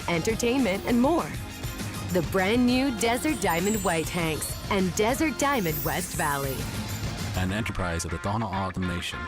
entertainment, and more. The brand new Desert Diamond White Hanks and Desert Diamond West Valley. An enterprise of the Donna Ogden Nation.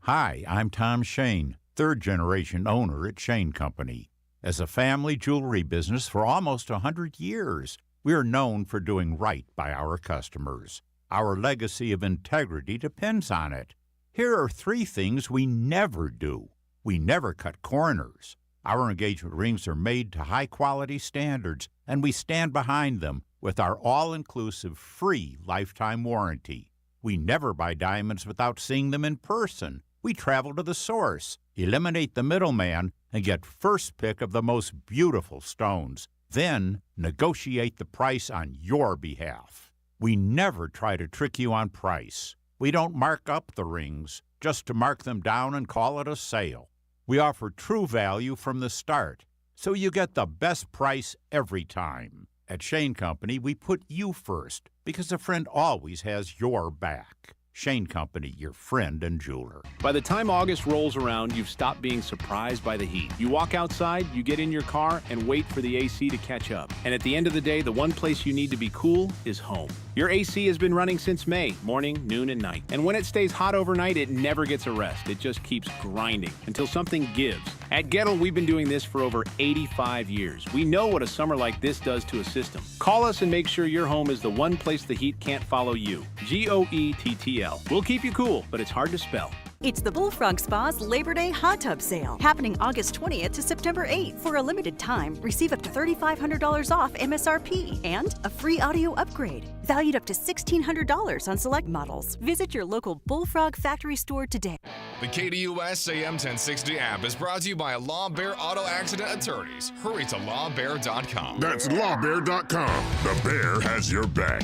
Hi, I'm Tom Shane, third-generation owner at Shane Company. As a family jewelry business for almost 100 years, we are known for doing right by our customers. Our legacy of integrity depends on it. Here are 3 things we never do. We never cut corners. Our engagement rings are made to high-quality standards, and we stand behind them with our all-inclusive free lifetime warranty. We never buy diamonds without seeing them in person. We travel to the source, eliminate the middleman, and get first pick of the most beautiful stones. Then negotiate the price on your behalf. We never try to trick you on price. We don't mark up the rings just to mark them down and call it a sale. We offer true value from the start, so you get the best price every time. At Shane Company, we put you first because a friend always has your back. Shane Company, your friend and jeweler. By the time August rolls around, you've stopped being surprised by the heat. You walk outside, you get in your car, and wait for the AC to catch up. And at the end of the day, the one place you need to be cool is home. Your AC has been running since May, morning, noon, and night. And when it stays hot overnight, it never gets a rest. It just keeps grinding until something gives. At Gettle, we've been doing this for over 85 years. We know what a summer like this does to a system. Call us and make sure your home is the one place the heat can't follow you. GOETTL. We'll keep you cool, but it's hard to spell. It's the Bullfrog Spa's Labor Day Hot Tub Sale, happening August 20th to September 8th. For a limited time, receive up to $3,500 off MSRP and a free audio upgrade, valued up to $1,600 on select models. Visit your local Bullfrog factory store today. The KDUS AM 1060 app is brought to you by Law Bear Auto Accident Attorneys. Hurry to lawbear.com. That's lawbear.com. The bear has your back.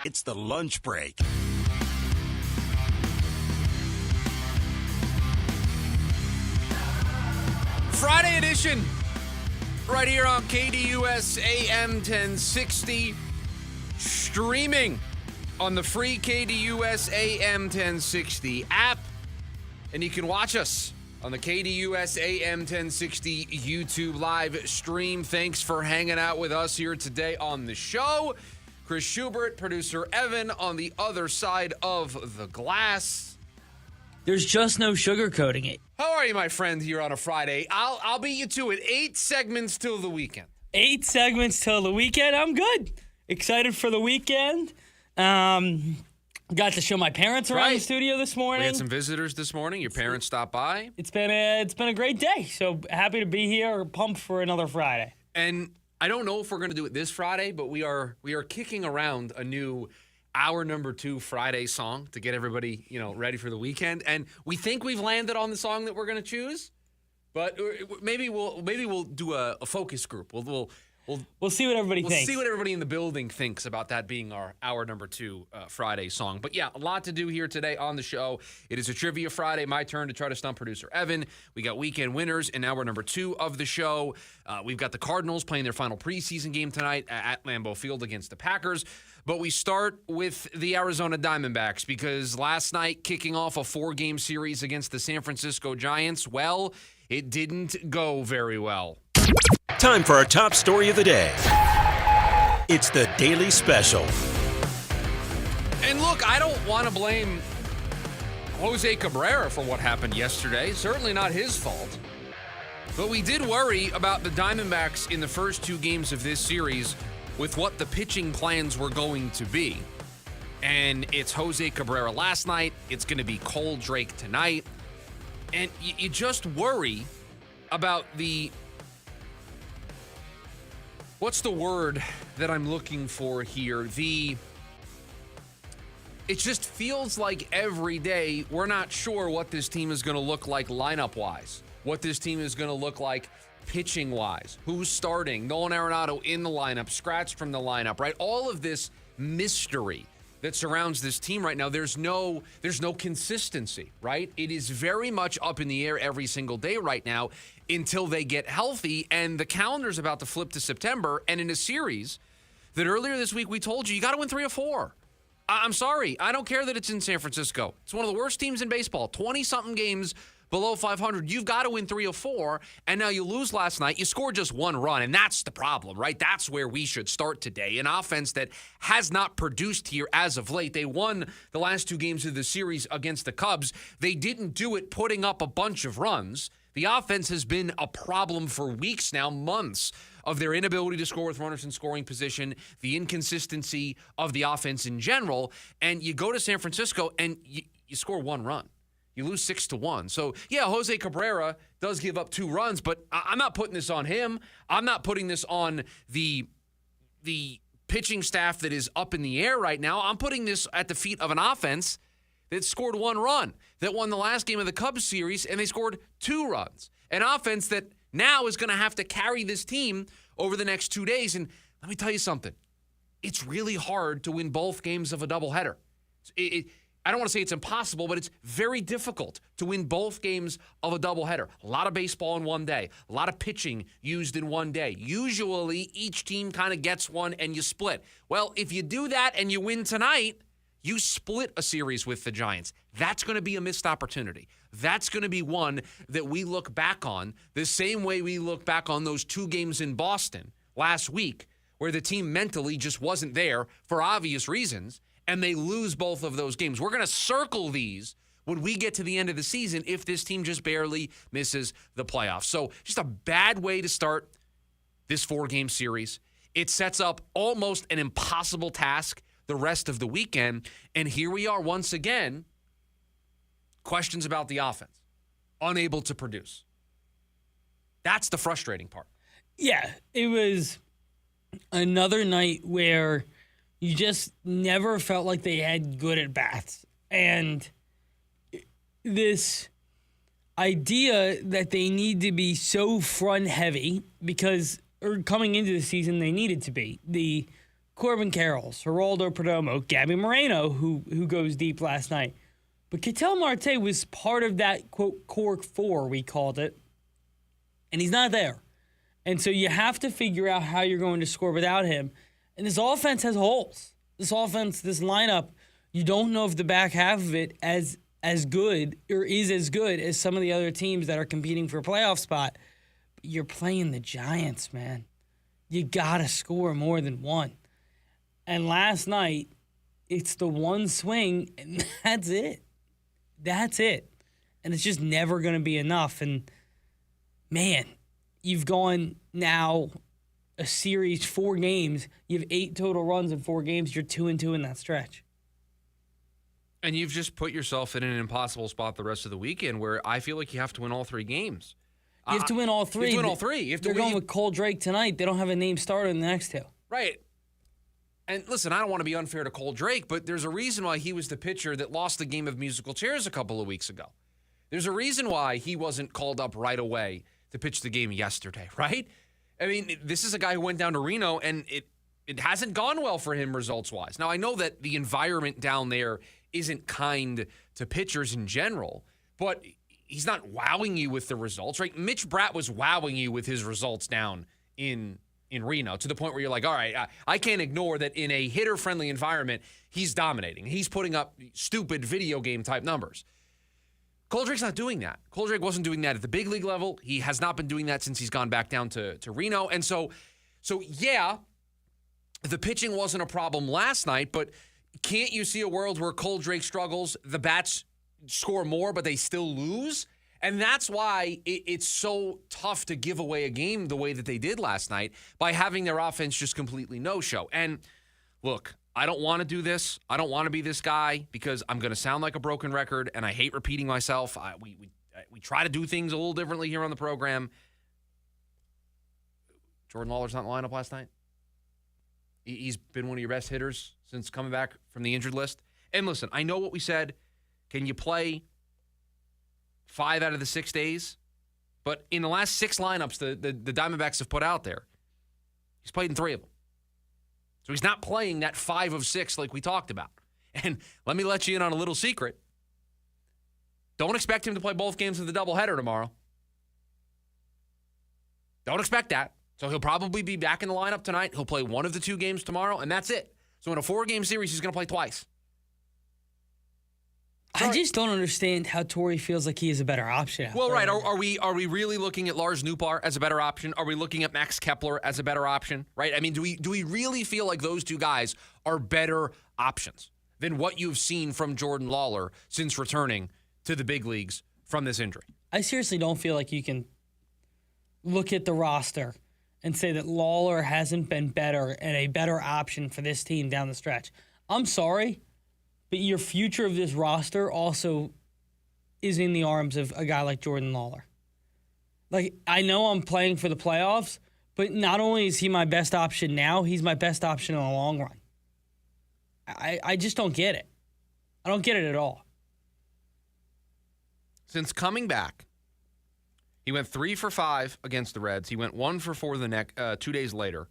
It's the lunch break. Friday edition, right here on KDUS AM 1060, streaming on the free KDUS AM 1060 app, and you can watch us on the KDUS AM 1060 YouTube live stream. Thanks for hanging out with us here today on the show. Chris Schubert, producer Evan on the other side of the glass. There's just no sugarcoating it. How are you, my friend, here on a Friday? I'll beat you to it. 8 segments till the weekend. 8 segments till the weekend. I'm good. Excited for the weekend. Got to show my parents around the studio this morning. We had some visitors this morning. Your parents stopped by. It's been a great day. So happy to be here. Pumped for another Friday. And I don't know if we're going to do it this Friday, but we are kicking around a new hour number 2 Friday song to get everybody, ready for the weekend. And we think we've landed on the song that we're going to choose, but maybe we'll do a focus group. We'll see what everybody thinks. We'll see what everybody in the building thinks about that being our hour number 2 Friday song. But yeah, a lot to do here today on the show. It is a Trivia Friday. My turn to try to stump producer Evan. We got weekend winners in hour number 2 of the show. We've got the Cardinals playing their final preseason game tonight at Lambeau Field against the Packers. But we start with the Arizona Diamondbacks because last night, kicking off a 4-game series against the San Francisco Giants, well, it didn't go very well. Time for our top story of the day. It's the Daily Special. And look, I don't want to blame Jose Cabrera for what happened yesterday. Certainly not his fault. But we did worry about the Diamondbacks in the first 2 games of this series with what the pitching plans were going to be. And it's Jose Cabrera last night. It's going to be Cole Drake tonight. And you just worry about the... What's the word that I'm looking for here? It just feels like every day we're not sure what this team is going to look like lineup-wise, what this team is going to look like pitching-wise, who's starting, Nolan Arenado in the lineup, scratched from the lineup, right? All of this mystery that surrounds this team right now, there's no consistency, right? It is very much up in the air every single day right now until they get healthy, and the calendar's about to flip to September, and in a series that earlier this week we told you got to win 3 or 4. I'm sorry. I don't care that it's in San Francisco. It's one of the worst teams in baseball. 20-something games below 500. You've got to win 3 or 4, and now you lose last night. You scored just 1 run, and that's the problem, right? That's where we should start today. An offense that has not produced here as of late. They won the last 2 games of the series against the Cubs. They didn't do it putting up a bunch of runs. The offense has been a problem for weeks now, months, of their inability to score with runners in scoring position, the inconsistency of the offense in general, and you go to San Francisco and you score 1 run. You lose 6-1. So, yeah, Jose Cabrera does give up 2 runs, but I'm not putting this on him. I'm not putting this on the pitching staff that is up in the air right now. I'm putting this at the feet of an offense that scored 1 run, that won the last game of the Cubs series, and they scored 2 runs. An offense that now is going to have to carry this team over the next 2 days. And let me tell you something. It's really hard to win both games of a doubleheader. I don't want to say it's impossible, but it's very difficult to win both games of a doubleheader. A lot of baseball in one day. A lot of pitching used in one day. Usually, each team kind of gets one and you split. Well, if you do that and you win tonight, you split a series with the Giants. That's going to be a missed opportunity. That's going to be one that we look back on the same way we look back on those 2 games in Boston last week where the team mentally just wasn't there for obvious reasons, and they lose both of those games. We're going to circle these when we get to the end of the season if this team just barely misses the playoffs. So just a bad way to start this 4-game series. It sets up almost an impossible task the rest of the weekend. And here we are once again, questions about the offense, unable to produce. That's the frustrating part. Yeah, it was another night where you just never felt like they had good at-bats. And this idea that they need to be so front-heavy because coming into the season they needed to be. The Corbin Carrolls, Geraldo Perdomo, Gabby Moreno, who goes deep last night. But Ketel Marte was part of that, quote, core 4, we called it, and he's not there. And so you have to figure out how you're going to score without him. And this offense has holes. This offense, this lineup, you don't know if the back half of it as good or is as good as some of the other teams that are competing for a playoff spot. But you're playing the Giants, man. You got to score more than 1. And last night, it's the 1 swing, and that's it. That's it. And it's just never going to be enough. And, man, you've gone now a series, 4 games. You have 8 total runs in 4 games. You're 2-2 in that stretch. And you've just put yourself in an impossible spot the rest of the weekend where I feel like you have to win all 3 games. You have to win all 3. You have to win all 3. They're going with Cole Drake tonight. They don't have a named starter in the next 2. Right. And listen, I don't want to be unfair to Cole Drake, but there's a reason why he was the pitcher that lost the game of musical chairs a couple of weeks ago. There's a reason why he wasn't called up right away to pitch the game yesterday, right? I mean, this is a guy who went down to Reno, and it hasn't gone well for him results-wise. Now, I know that the environment down there isn't kind to pitchers in general, but he's not wowing you with the results, right? Mitch Bratt was wowing you with his results down in Reno to the point where you're like, all right, I can't ignore that in a hitter-friendly environment, he's dominating. He's putting up stupid video game type numbers. Cole Drake's not doing that. Cole Drake wasn't doing that at the big league level. He has not been doing that since he's gone back down to Reno. And so yeah, the pitching wasn't a problem last night, but can't you see a world where Cole Drake struggles, the bats score more, but they still lose? And that's why it's so tough to give away a game the way that they did last night by having their offense just completely no-show. And look, I don't want to do this. I don't want to be this guy because I'm going to sound like a broken record, and I hate repeating myself. We try to do things a little differently here on the program. Jordan Lawler's not in the lineup last night. He's been one of your best hitters since coming back from the injured list. And listen, I know what we said. Can you play 5 out of the 6 days? But in the last 6 lineups the Diamondbacks have put out there, he's played in 3 of them. So he's not playing that 5 of 6 like we talked about. And let me let you in on a little secret. Don't expect him to play both games of the doubleheader tomorrow. Don't expect that. So he'll probably be back in the lineup tonight. He'll play 1 of the 2 games tomorrow, and that's it. So in a 4-game series, he's going to play twice. I just don't understand how Torrey feels like he is a better option. Well, right. Are we really looking at Lars Nootbaar as a better option? Are we looking at Max Kepler as a better option? Right? I mean, do we really feel like those two guys are better options than what you've seen from Jordan Lawler since returning to the big leagues from this injury? I seriously don't feel like you can look at the roster and say that Lawler hasn't been better and a better option for this team down the stretch. I'm sorry, but your future of this roster also is in the arms of a guy like Jordan Lawler. Like, I know I'm playing for the playoffs, but not only is he my best option now, he's my best option in the long run. I just don't get it. I don't get it at all. Since coming back, he went 3 for 5 against the Reds. He went 1 for 4 the 2 days later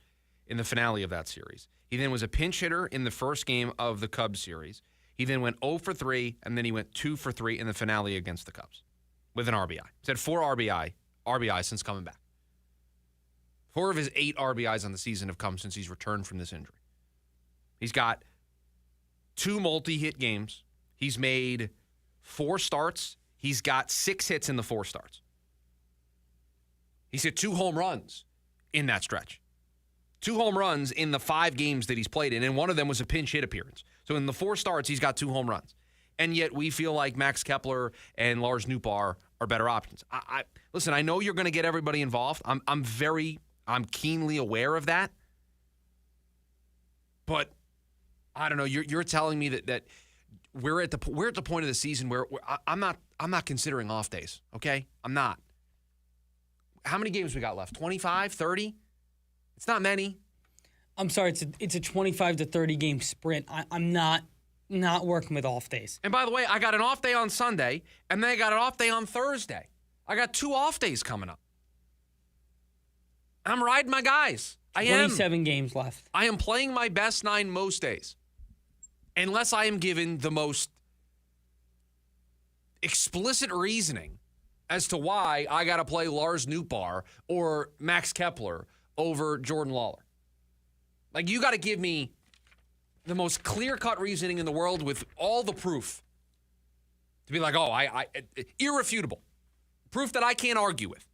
in the finale of that series. He then was a pinch hitter in the first game of the Cubs series. He then went 0 for 3, and then he went 2 for 3 in the finale against the Cubs with an RBI. He's had 4 RBI since coming back. 4 of his 8 RBIs on the season have come since he's returned from this injury. He's got 2 multi-hit games. He's made 4 starts. He's got 6 hits in the 4 starts. He's hit 2 home runs in that stretch. 2 home runs in the 5 games that he's played in, and one of them was a pinch hit appearance. So in the 4 starts, he's got 2 home runs. And yet we feel like Max Kepler and Lars Nootbaar are better options. Listen, I know you're going to get everybody involved. I'm keenly aware of that. But I don't know. You're telling me that we're at the point of the season where I'm not considering off days. Okay, I'm not. How many games we got left? 25, 30? It's not many. I'm sorry. It's a 25 to 30 game sprint. I'm not working with off days. And by the way, I got an off day on Sunday, and then I got an off day on Thursday. I got 2 off days coming up. I'm riding my guys. 27 games left. I am playing my best 9 most days. Unless I am given the most explicit reasoning as to why I got to play Lars Nootbaar or Max Kepler over Jordan Lawler. Like, you got to give me the most clear-cut reasoning in the world with all the proof to be like, oh, I irrefutable. Proof that I can't argue with.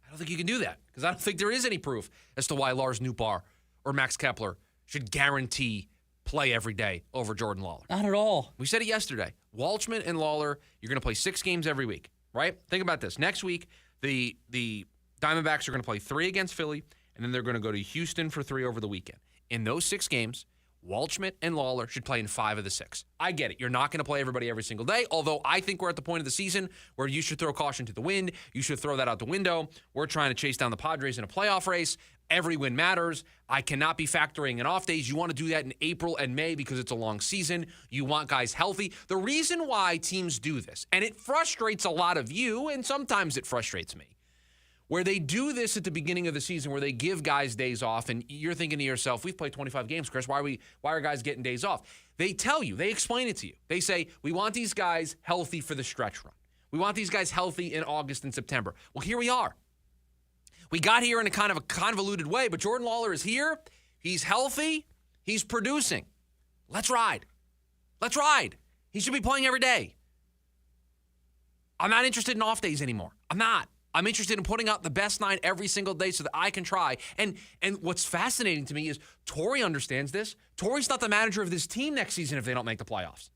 I don't think you can do that because I don't think there is any proof as to why Lars Nootbaar or Max Kepler should guarantee play every day over Jordan Lawler. Not at all. We said it yesterday. Walshman and Lawler, you're going to play 6 games every week, right? Think about this. Next week, the Diamondbacks are going to play 3 against Philly, and then they're going to go to Houston for 3 over the weekend. In those 6 games, Waldschmidt and Lawler should play in 5 of the 6. I get it. You're not going to play everybody every single day, although I think we're at the point of the season where you should throw caution to the wind. You should throw that out the window. We're trying to chase down the Padres in a playoff race. Every win matters. I cannot be factoring in off days. You want to do that in April and May because it's a long season. You want guys healthy. The reason why teams do this, and it frustrates a lot of you, and sometimes it frustrates me, where they do this at the beginning of the season where they give guys days off, and you're thinking to yourself, we've played 25 games, Chris. Why are guys getting days off? They tell you. They explain it to you. They say, we want these guys healthy for the stretch run. We want these guys healthy in August and September. Well, here we are. We got here in a kind of a convoluted way, but Jordan Lawler is here. He's healthy. He's producing. Let's ride. Let's ride. He should be playing every day. I'm not interested in off days anymore. I'm not. I'm interested in putting out the best 9 every single day so that I can try. And what's fascinating to me is Torrey understands this. Torrey's not the manager of this team next season if they don't make the playoffs.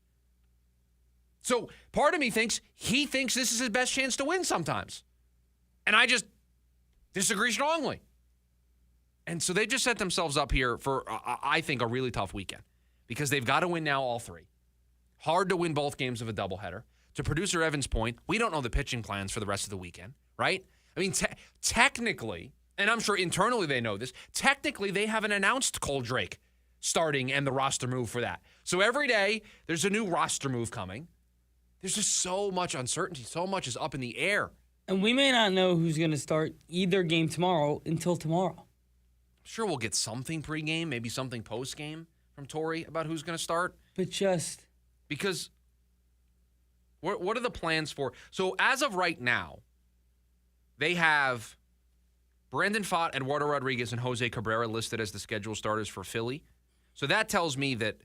So part of me thinks he thinks this is his best chance to win sometimes. And I just disagree strongly. And so they just set themselves up here for, I think, a really tough weekend because they've got to win now all 3. Hard to win both games of a doubleheader. To producer Evan's point, we don't know the pitching plans for the rest of the weekend, right? I mean, technically, and I'm sure internally they know this, technically they haven't announced Cole Drake starting and the roster move for that. So every day there's a new roster move coming. There's just so much uncertainty. So much is up in the air. And we may not know who's going to start either game tomorrow until tomorrow. I'm sure we'll get something pregame, maybe something postgame from Torrey about who's going to start. But just because what are the plans for? So as of right now, they have Brandon Pfaadt, Eduardo Rodriguez, and Jose Cabrera listed as the scheduled starters for Philly. So that tells me that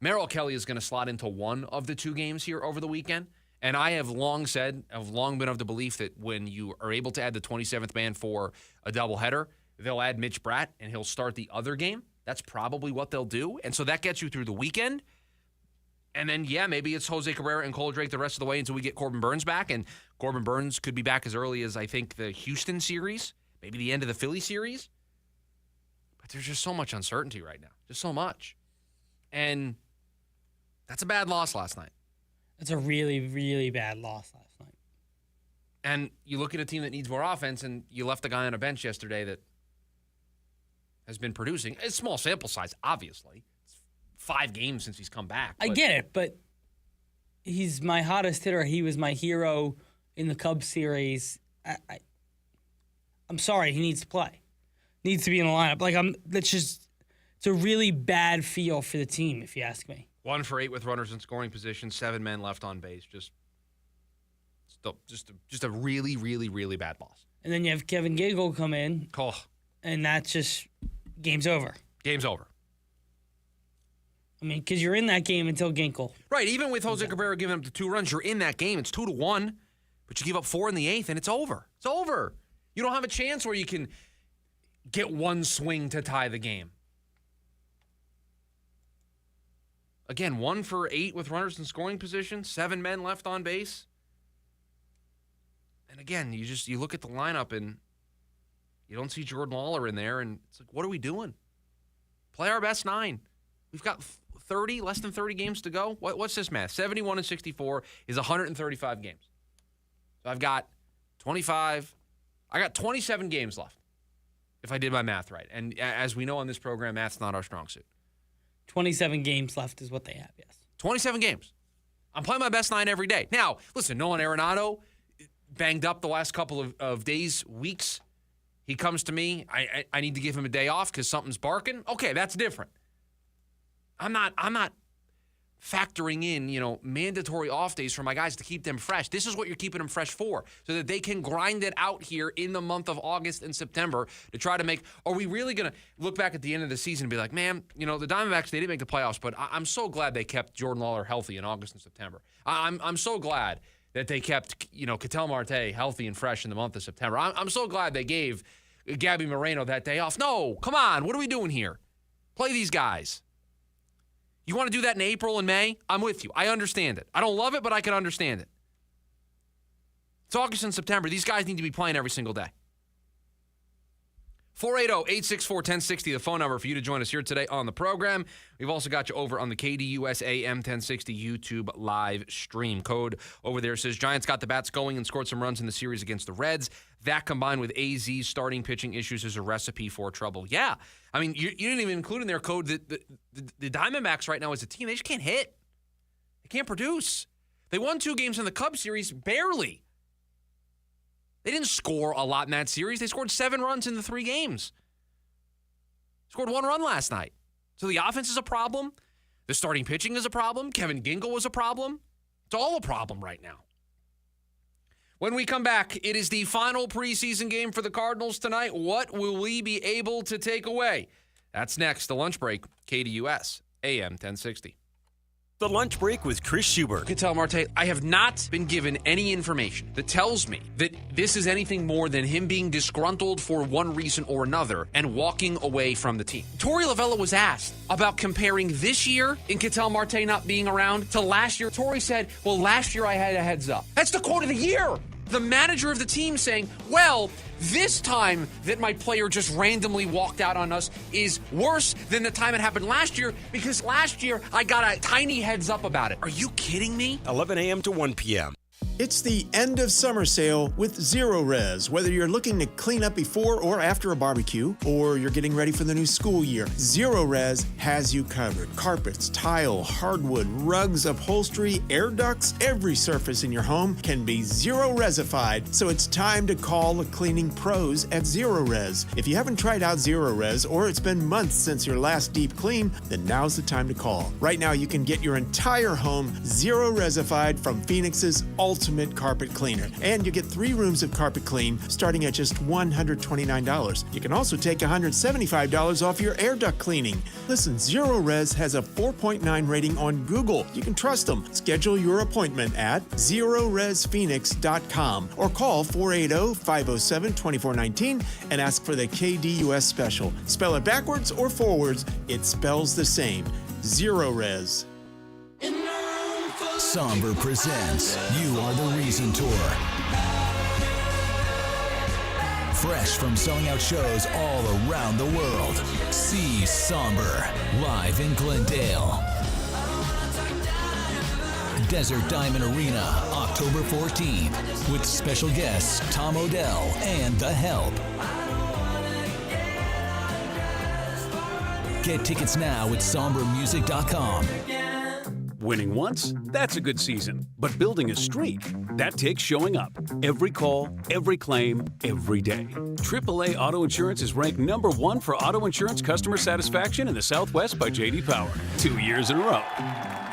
Merrill Kelly is going to slot into one of the two games here over the weekend. And I have long been of the belief that when you are able to add the 27th man for a doubleheader, they'll add Mitch Bratt and he'll start the other game. That's probably what they'll do. And so that gets you through the weekend. And then, yeah, maybe it's Jose Cabrera and Cole Drake the rest of the way until we get Corbin Burns back. And Corbin Burns could be back as early as, I think, the Houston series, maybe the end of the Philly series. But there's just so much uncertainty right now. Just so much. And that's a bad loss last night. It's a really, really bad loss last night. And you look at a team that needs more offense, and you left a guy on a bench yesterday that has been producing. It's small sample size, obviously. It's 5 games since he's come back. I get it, but he's my hottest hitter. He was my hero in the Cubs series. I'm sorry, he needs to play. Needs to be in the lineup. It's a really bad feel for the team, if you ask me. 1 for 8 with runners in scoring position, 7 men left on base. Just a really, really, really bad loss. And then you have Kevin Ginkel come in, and that's just game's over. Game's over. I mean, because you're in that game until Ginkel. Right, even with Jose Cabrera giving up the 2 runs, you're in that game. It's 2-1, but you give up 4 in the 8th, and it's over. It's over. You don't have a chance where you can get one swing to tie the game. Again, 1 for 8 with runners in scoring position, 7 men left on base. And again, you look at the lineup and you don't see Jordan Lawler in there, and it's like, what are we doing? Play our best 9. We've got less than 30 games to go. What's this math? 71 and 64 is 135 games. So I've got 27 games left, if I did my math right. And as we know on this program, math's not our strong suit. 27 games left is what they have, yes. 27 games. I'm playing my best 9 every day. Now, listen, Nolan Arenado banged up the last couple of days, weeks. He comes to me. I need to give him a day off because something's barking. Okay, that's different. I'm not factoring in, mandatory off days for my guys to keep them fresh. This is what you're keeping them fresh for, so that they can grind it out here in the month of August and September to try to make. Are we really going to look back at the end of the season and be like, man, the Diamondbacks, they didn't make the playoffs, but I'm so glad they kept Jordan Lawler healthy in August and September. I'm so glad that they kept, Ketel Marte healthy and fresh in the month of September. I'm so glad they gave Gabby Moreno that day off. No, come on. What are we doing here? Play these guys. You want to do that in April and May? I'm with you. I understand it. I don't love it, but I can understand it. It's August and September. These guys need to be playing every single day. 480-864-1060, the phone number for you to join us here today on the program. We've also got you over on the KDUS AM 1060 YouTube live stream. Code over there says Giants got the bats going and scored some runs in the series against the Reds. That combined with AZ's starting pitching issues is a recipe for trouble. Yeah. I mean, you didn't even include in their code that the Diamondbacks right now as a team, they just can't hit. They can't produce. They won 2 games in the Cubs series, barely. They didn't score a lot in that series. They scored 7 runs in the 3 games. Scored 1 run last night. So the offense is a problem. The starting pitching is a problem. Kevin Ginkel was a problem. It's all a problem right now. When we come back, it is the final preseason game for the Cardinals tonight. What will we be able to take away? That's next. The lunch break, KDUS AM 1060. The Lunch Break with Chris Schubert. Ketel Marte, I have not been given any information that tells me that this is anything more than him being disgruntled for one reason or another and walking away from the team. Torey Lovullo was asked about comparing this year in Ketel Marte not being around to last year. Torey said, well, last year I had a heads up. That's the quote of the year. The manager of the team saying, well, this time that my player just randomly walked out on us is worse than the time it happened last year because last year I got a tiny heads up about it. Are you kidding me? 11 a.m. to 1 p.m. It's the end of summer sale with Zero Res. Whether you're looking to clean up before or after a barbecue, or you're getting ready for the new school year, Zero Res has you covered. Carpets, tile, hardwood, rugs, upholstery, air ducts, every surface in your home can be Zero Resified, so it's time to call the cleaning pros at Zero Res. If you haven't tried out Zero Res, or it's been months since your last deep clean, then now's the time to call. Right now you can get your entire home Zero Resified from Phoenix's Ultimate ultimate carpet cleaner. And you get 3 rooms of carpet clean starting at just $129. You can also take $175 off your air duct cleaning. Listen, Zero Res has a 4.9 rating on Google. You can trust them. Schedule your appointment at ZeroResPhoenix.com or call 480-507-2419 and ask for the KDUS special. Spell it backwards or forwards, it spells the same. Zero Res. Somber presents You Are the Reason Tour. Fresh from selling out shows all around the world. See Somber live in Glendale. Desert Diamond Arena, October 14th, with special guests Tom Odell and The Help. Get tickets now at sombermusic.com. Winning once, that's a good season. But building a streak, that takes showing up. Every call, every claim, every day. AAA Auto Insurance is ranked #1 for auto insurance customer satisfaction in the Southwest by J.D. Power, 2 years in a row.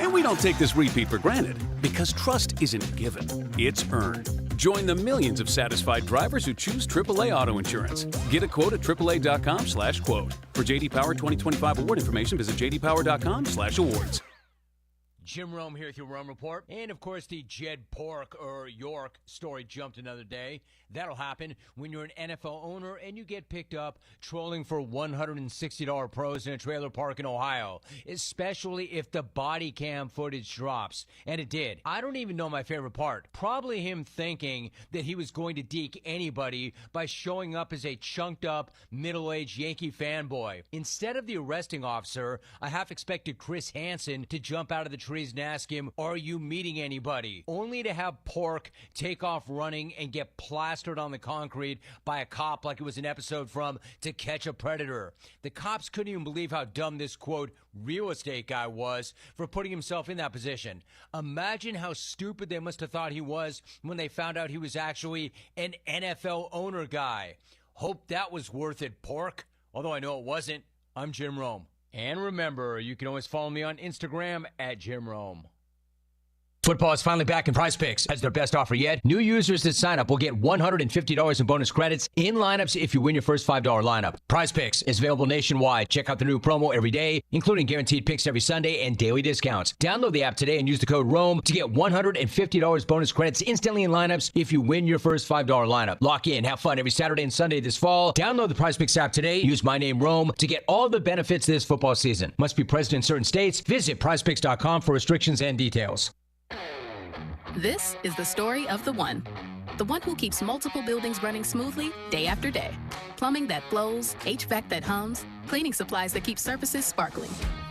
And we don't take this repeat for granted, because trust isn't given, it's earned. Join the millions of satisfied drivers who choose AAA Auto Insurance. Get a quote at AAA.com/quote. For J.D. Power 2025 award information, visit jdpower.com/awards. Jim Rome here with your Rome Report. And, of course, the Jed York story jumped another day. That'll happen when you're an NFL owner and you get picked up trolling for $160 pros in a trailer park in Ohio, especially if the body cam footage drops. And it did. I don't even know my favorite part. Probably him thinking that he was going to deke anybody by showing up as a chunked-up, middle-aged Yankee fanboy. Instead of the arresting officer, I half-expected Chris Hansen to jump out of the trees and ask him, "Are you meeting anybody?" Only to have Pork take off running and get plastered on the concrete by a cop like it was an episode from To Catch a Predator. The cops couldn't even believe how dumb this, quote, real estate guy was for putting himself in that position. Imagine how stupid they must have thought he was when they found out he was actually an NFL owner guy. Hope that was worth it, Pork. Although I know it wasn't. I'm Jim Rome. And remember, you can always follow me on Instagram at Jim Rome. Football is finally back in Prize Picks. Has their best offer yet. New users that sign up will get $150 in bonus credits in lineups if you win your first $5 lineup. Prize Picks is available nationwide. Check out the new promo every day, including guaranteed picks every Sunday and daily discounts. Download the app today and use the code ROME to get $150 bonus credits instantly in lineups if you win your first $5 lineup. Lock in, have fun every Saturday and Sunday this fall. Download the Prize Picks app today. Use my name, Rome, to get all the benefits this football season. Must be present in certain states. Visit prizepicks.com for restrictions and details. This is the story of the one who keeps multiple buildings running smoothly day after day. Plumbing that flows, HVAC that hums, cleaning supplies that keep surfaces sparkling.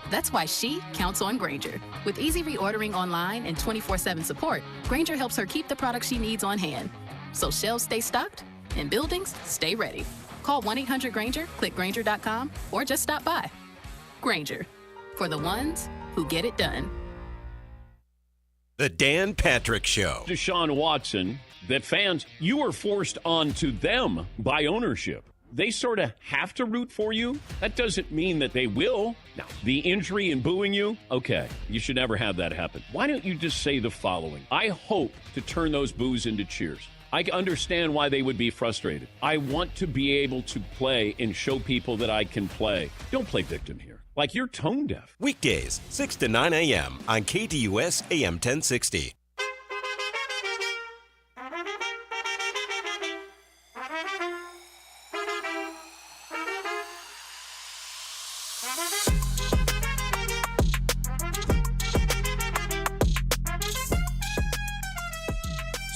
That's why she counts on Grainger. With easy reordering online and 24/7 support, Grainger helps her keep the products she needs on hand. So shelves stay stocked and buildings stay ready. Call 1-800-GRAINGER, click Grainger.com, or just stop by. Grainger, for the ones who get it done. The Dan Patrick Show. Deshaun Watson, that fans, you are forced onto them by ownership. They sort of have to root for you. That doesn't mean that they will. Now, the injury and booing you, okay, you should never have that happen. Why don't you just say the following? I hope to turn those boos into cheers. I understand why they would be frustrated. I want to be able to play and show people that I can play. Don't play victim here. Like you're tone deaf. Weekdays, 6 to 9 a.m. on KDUS AM 1060.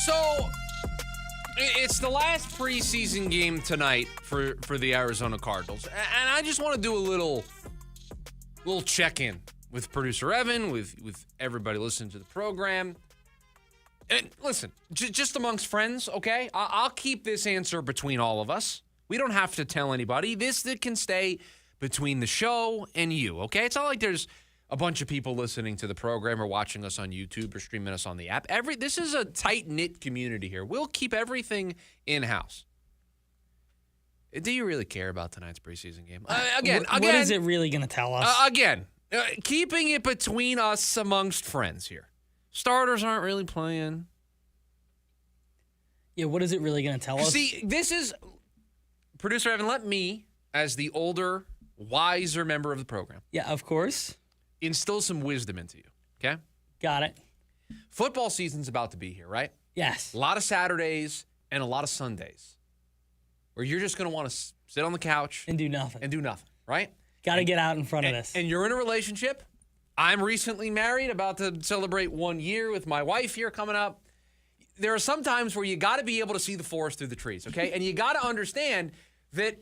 So, it's the last preseason game tonight for the Arizona Cardinals. And I just want to do a little check-in with producer Evan, with everybody listening to the program. And listen, just amongst friends, okay? I'll keep this answer between all of us. We don't have to tell anybody. This can stay between the show and you, okay? It's not like there's a bunch of people listening to the program or watching us on YouTube or streaming us on the app. This is a tight-knit community here. We'll keep everything in-house. Do you really care about tonight's preseason game? Again, what is it really going to tell us? Keeping it between us amongst friends here. Starters aren't really playing. Yeah, what is it really going to tell us? See, this is, Producer Evan, let me, as the older, wiser member of the program. Yeah, of course. Instill some wisdom into you, okay? Got it. Football season's about to be here, right? Yes. A lot of Saturdays and a lot of Sundays where you're just going to want to sit on the couch. And do nothing. Right? Got to get out in front of this. And you're in a relationship. I'm recently married, about to celebrate 1 year with my wife here coming up. There are some times where you got to be able to see the forest through the trees, okay? And you got to understand that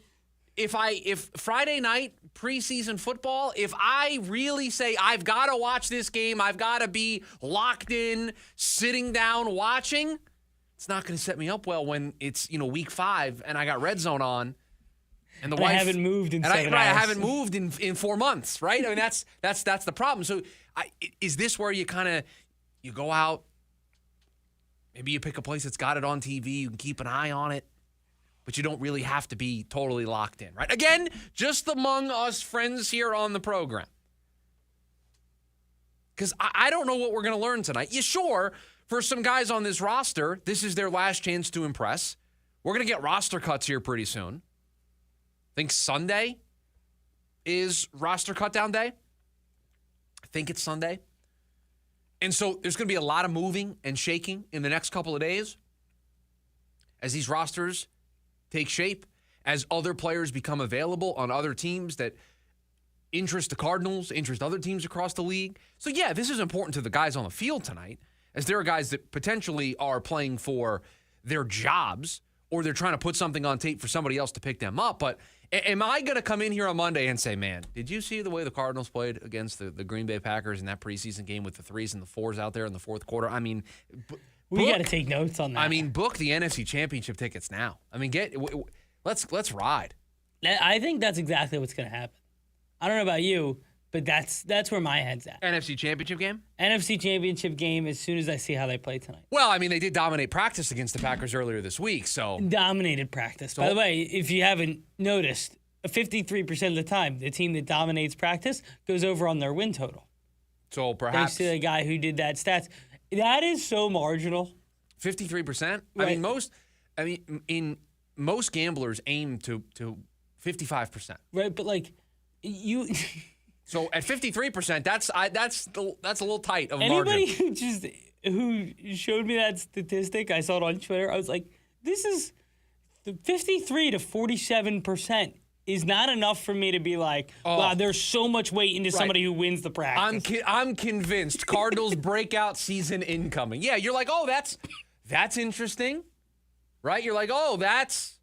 if Friday night preseason football, if I really say I've got to watch this game, I've got to be locked in, sitting down, watching, it's not going to set me up well when it's, week 5 and I got Red Zone on. And the wife, I haven't moved in 7 hours. I haven't moved in 4 months, right? I mean, that's the problem. So is this where you you go out, maybe you pick a place that's got it on TV, you can keep an eye on it, but you don't really have to be totally locked in, right? Again, just among us friends here on the program. Because I don't know what we're going to learn tonight. Yeah, sure, for some guys on this roster, this is their last chance to impress. We're going to get roster cuts here pretty soon. I think Sunday is roster cutdown day. I think it's Sunday. And so there's going to be a lot of moving and shaking in the next couple of days as these rosters take shape, as other players become available on other teams that interest the Cardinals, interest other teams across the league. So, yeah, this is important to the guys on the field tonight, as there are guys that potentially are playing for their jobs or they're trying to put something on tape for somebody else to pick them up. But am I going to come in here on Monday and say, man, did you see the way the Cardinals played against the Green Bay Packers in that preseason game with the 3s and the 4s out there in the fourth quarter? I mean, we got to take notes on that. I mean, book the NFC Championship tickets now. I mean, let's ride. I think that's exactly what's going to happen. I don't know about you, but that's where my head's at. NFC Championship game? NFC Championship game as soon as I see how they play tonight. Well, I mean, they did dominate practice against the Packers earlier this week, so. Dominated practice. By the way, if you haven't noticed, 53% of the time, the team that dominates practice goes over on their win total. So perhaps. Thanks to the guy who did that stats. That is so marginal. 53%? Right. Most gamblers aim to 55%. Right, but like you. So at 53%, that's a little tight of a Anybody margin. who showed me that statistic, I saw it on Twitter. I was like, this is the 53 to 47% is not enough for me to be like, wow, there's so much weight into somebody who wins the practice. I'm convinced Cardinals breakout season incoming. Yeah, you're like, oh, that's interesting, right? You're like, oh, that's.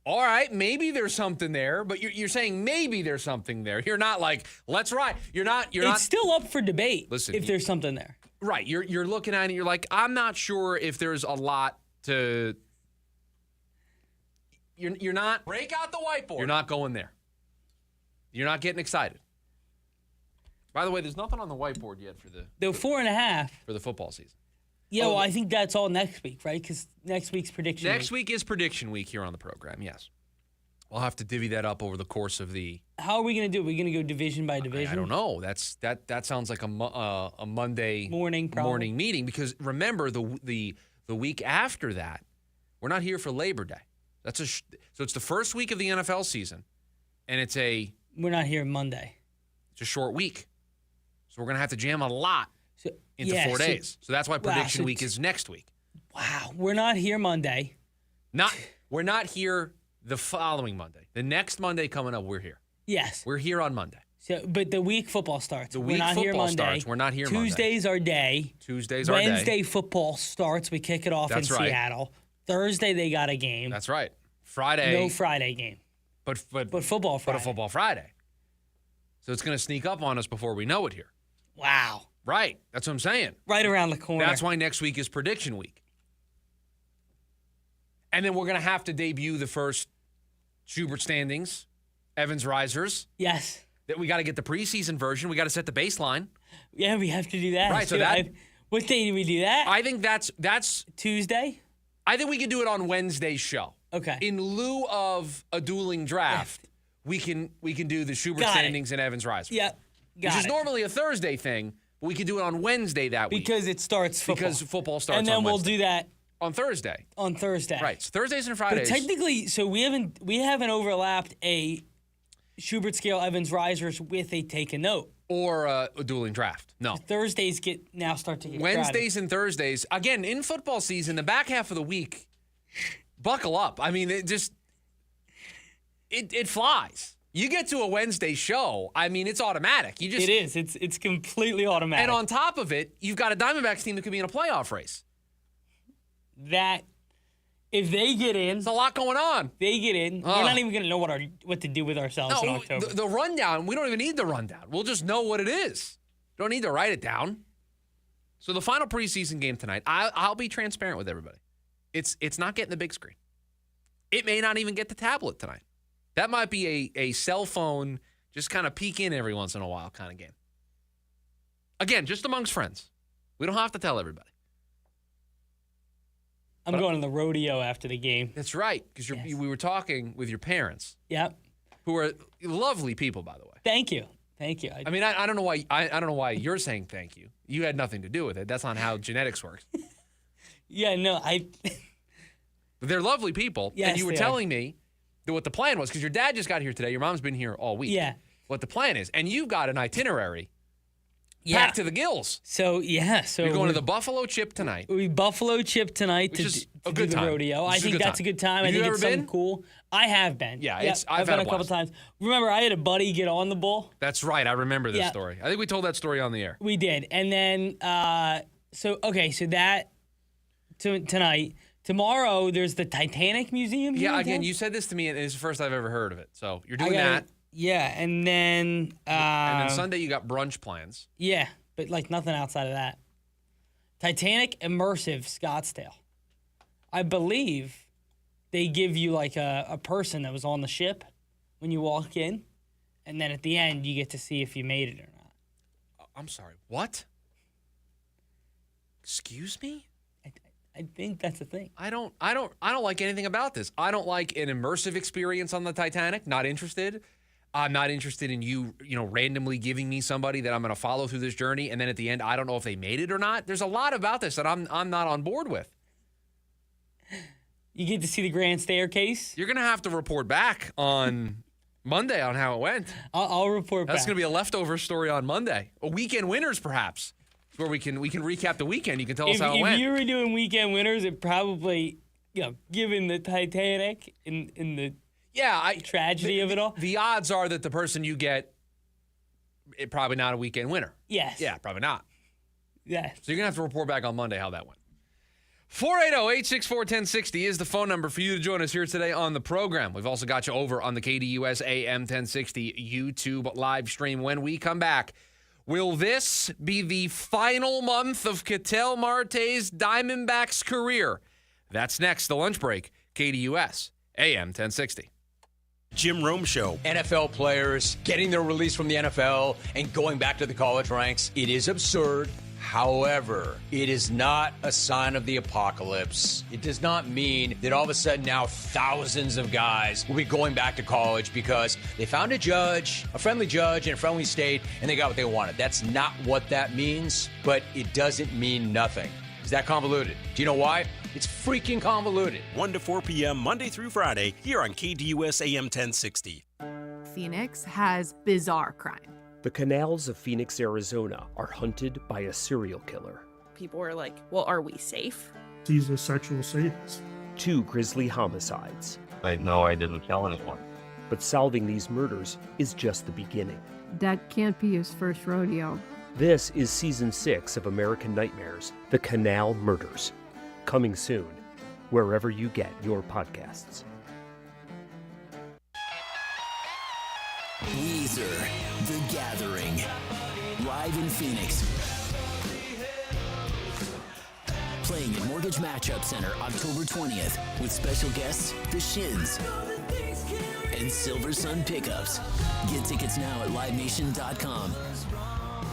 All right, maybe there's something there, but you're saying maybe there's something there. You're not like, let's ride. You're not. It's still up for debate. Listen, if there's something there. Right. You're looking at it. You're like, I'm not sure if there's a lot to. You're not. Break out the whiteboard. You're not going there. You're not getting excited. By the way, there's nothing on the whiteboard yet for the 4.5 for the football season. Yeah, well, I think that's all next week, right? Because next week's prediction Next week is prediction week here on the program, yes. We'll have to divvy that up over the course of the... How are we going to do it? Are we going to go division by division? I don't know. That sounds like a Monday morning meeting, because remember, the week after that, we're not here for Labor Day. So it's the first week of the NFL season, and we're not here Monday. It's a short week. So we're going to have to jam a lot into 4 days. So that's why prediction week is next week. Wow. We're not here Monday. We're not here the following Monday. The next Monday coming up, we're here. Yes. We're here on Monday. So, but the week football starts. We're not here Monday. Tuesday's our day. Wednesday football starts. We kick it off in Seattle. Thursday they got a game. That's right. Friday. No Friday game. But football Friday. But a football Friday. So it's going to sneak up on us before we know it here. Wow. Right. That's what I'm saying. Right around the corner. That's why next week is prediction week. And then we're going to have to debut the first Schubert standings, Evans Risers. Yes. That we got to get the preseason version. We got to set the baseline. Yeah, we have to do that. Right. So what day do we do that? I think that's Tuesday. I think we can do it on Wednesday's show. Okay. In lieu of a dueling draft, we can do the Schubert standings and Evans Risers. Yep. Which is normally a Thursday thing. We could do it on Wednesday that week. Because it starts football. Because football starts on Wednesday. And then we'll Wednesday. do that On Thursday. On Thursday. Right. So Thursdays and Fridays. But technically, so we haven't overlapped a Schubert scale Evans risers with a take a note. Or a dueling draft. No. Thursdays start to get Wednesdays crowded. and Thursdays. Again, in football season, the back half of the week, buckle up. I mean, it flies. You get to a Wednesday show, I mean, it's automatic. It is. It's completely automatic. And on top of it, you've got a Diamondbacks team that could be in a playoff race. That, if they get in. There's a lot going on. They get in. We're not even going to know what to do with ourselves in October. The rundown, we don't even need the rundown. We'll just know what it is. Don't need to write it down. So the final preseason game tonight, I'll be transparent with everybody. It's not getting the big screen. It may not even get the tablet tonight. That might be a cell phone, just kind of peek in every once in a while kind of game. Again, just amongst friends. We don't have to tell everybody. I'm going to the rodeo after the game. That's right, because we were talking with your parents. Yep. Who are lovely people, by the way. Thank you. I mean, I don't know why. I don't know why you're saying thank you. You had nothing to do with it. That's not how genetics works. Yeah, no, But they're lovely people. Yes, and you were telling me that what the plan was, because your dad just got here today. Your mom's been here all week. Yeah. What the plan is, and you've got an itinerary. Packed to the gills. So you're going to the Buffalo Chip tonight. We Buffalo Chip tonight to do the rodeo. I think that's a good time. I think it's something cool. I have been. Yeah, I've been a couple times. Remember, I had a buddy get on the bull. That's right. I remember this story. I think we told that story on the air. We did, and then so that tonight. Tomorrow there's the Titanic Museum. Yeah, again, you said this to me, and it's the first I've ever heard of it. So you're doing that. Yeah, and then Sunday you got brunch plans. Yeah, but like nothing outside of that. Titanic Immersive Scottsdale. I believe they give you like a person that was on the ship when you walk in, and then at the end you get to see if you made it or not. I'm sorry, what? Excuse me? I think that's a thing. I don't like anything about this. I don't like an immersive experience on the Titanic. Not interested. I'm not interested in you randomly giving me somebody that I'm going to follow through this journey, and then at the end, I don't know if they made it or not. There's a lot about this that I'm not on board with. You get to see the grand staircase. You're going to have to report back on Monday on how it went. I'll report back. That's going to be a leftover story on Monday. A weekend winners, perhaps, where we can recap the weekend. You can tell us how it went. If you were doing weekend winners, it probably, given the Titanic in the tragedy of it all. The odds are that the person you get, probably not a weekend winner. Yes. Yeah, probably not. Yeah. So you're going to have to report back on Monday how that went. 480-864-1060 is the phone number for you to join us here today on the program. We've also got you over on the KDUS AM 1060 YouTube live stream. When we come back, will this be the final month of Ketel Marte's Diamondbacks career? That's next, the lunch break, KDUS AM 1060. Jim Rome Show. NFL players getting their release from the NFL and going back to the college ranks. It is absurd. However, it is not a sign of the apocalypse. It does not mean that all of a sudden now thousands of guys will be going back to college because they found a judge, a friendly judge in a friendly state, and they got what they wanted. That's not what that means, but it doesn't mean nothing. Is that convoluted? Do you know why? It's freaking convoluted. 1 to 4 p.m. Monday through Friday here on KDUS AM 1060. Phoenix has bizarre crime. The canals of Phoenix, Arizona are hunted by a serial killer. People were like, well, are we safe? He's a sexual sadist. 2 grisly homicides. I didn't kill anyone. But solving these murders is just the beginning. That can't be his first rodeo. This is Season 6 of American Nightmares, The Canal Murders. Coming soon, wherever you get your podcasts. Weezer, The Gathering, live in Phoenix. Playing at Mortgage Matchup Center October 20th with special guests, The Shins and Silver Sun Pickups. Get tickets now at livenation.com.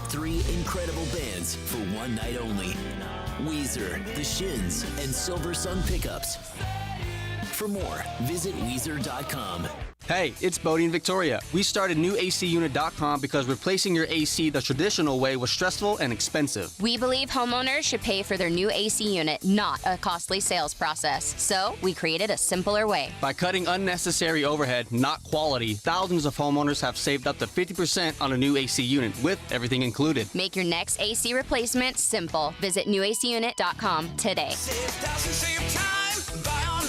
3 incredible bands for one night only. Weezer, The Shins, and Silver Sun Pickups. For more, visit Weezer.com. Hey, it's Bodie and Victoria. We started newacunit.com because replacing your AC the traditional way was stressful and expensive. We believe homeowners should pay for their new AC unit, not a costly sales process. So we created a simpler way. By cutting unnecessary overhead, not quality, thousands of homeowners have saved up to 50% on a new AC unit with everything included. Make your next AC replacement simple. Visit newacunit.com today. Save thousands, save time. Buy online.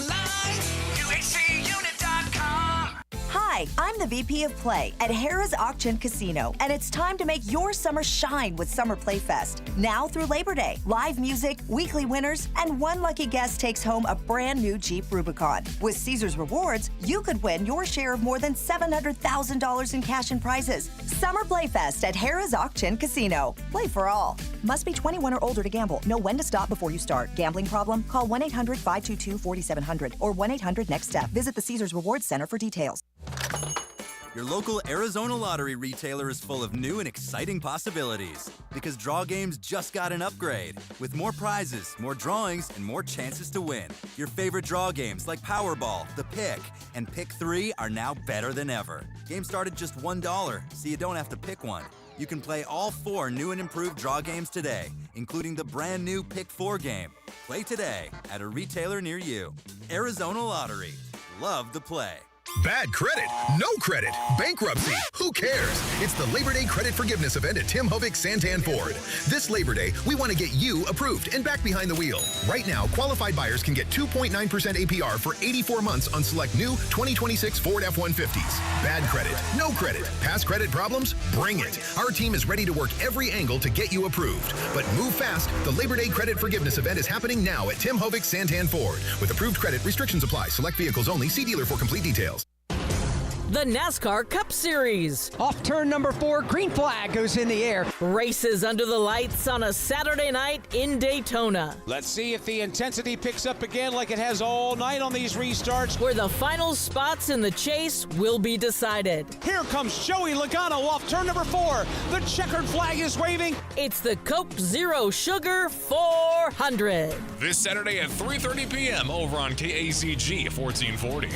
newacunit.com. Hi, I'm the VP of Play at Harrah's Auction Casino, and it's time to make your summer shine with Summer Play Fest. Now through Labor Day, live music, weekly winners, and one lucky guest takes home a brand new Jeep Rubicon. With Caesars Rewards, you could win your share of more than $700,000 in cash and prizes. Summer Play Fest at Harrah's Auction Casino. Play for all. Must be 21 or older to gamble. Know when to stop before you start. Gambling problem? Call 1-800-522-4700 or 1-800-NEXT-STEP. Visit the Caesars Rewards Center for details. Your local Arizona Lottery retailer is full of new and exciting possibilities because draw games just got an upgrade with more prizes, more drawings, and more chances to win. Your favorite draw games like Powerball, The Pick, and Pick 3 are now better than ever. Games start at just $1, so you don't have to pick one. You can play all 4 new and improved draw games today, including the brand new Pick 4 game. Play today at a retailer near you. Arizona Lottery. Love the play. Bad credit, no credit, bankruptcy, who cares? It's the Labor Day Credit Forgiveness event at Tim Hovick Santan Ford. This Labor Day, we want to get you approved and back behind the wheel. Right now, qualified buyers can get 2.9% APR for 84 months on select new 2026 Ford F-150s. Bad credit, no credit, past credit problems? Bring it. Our team is ready to work every angle to get you approved. But move fast. The Labor Day Credit Forgiveness event is happening now at Tim Hovick Santan Ford. With approved credit, restrictions apply. Select vehicles only. See dealer for complete details. The NASCAR Cup Series. Off turn number 4, green flag goes in the air. Races under the lights on a Saturday night in Daytona. Let's see if the intensity picks up again like it has all night on these restarts. Where the final spots in the chase will be decided. Here comes Joey Logano off turn number 4. The checkered flag is waving. It's the Coke Zero Sugar 400. This Saturday at 3:30 p.m. over on KACG 1440.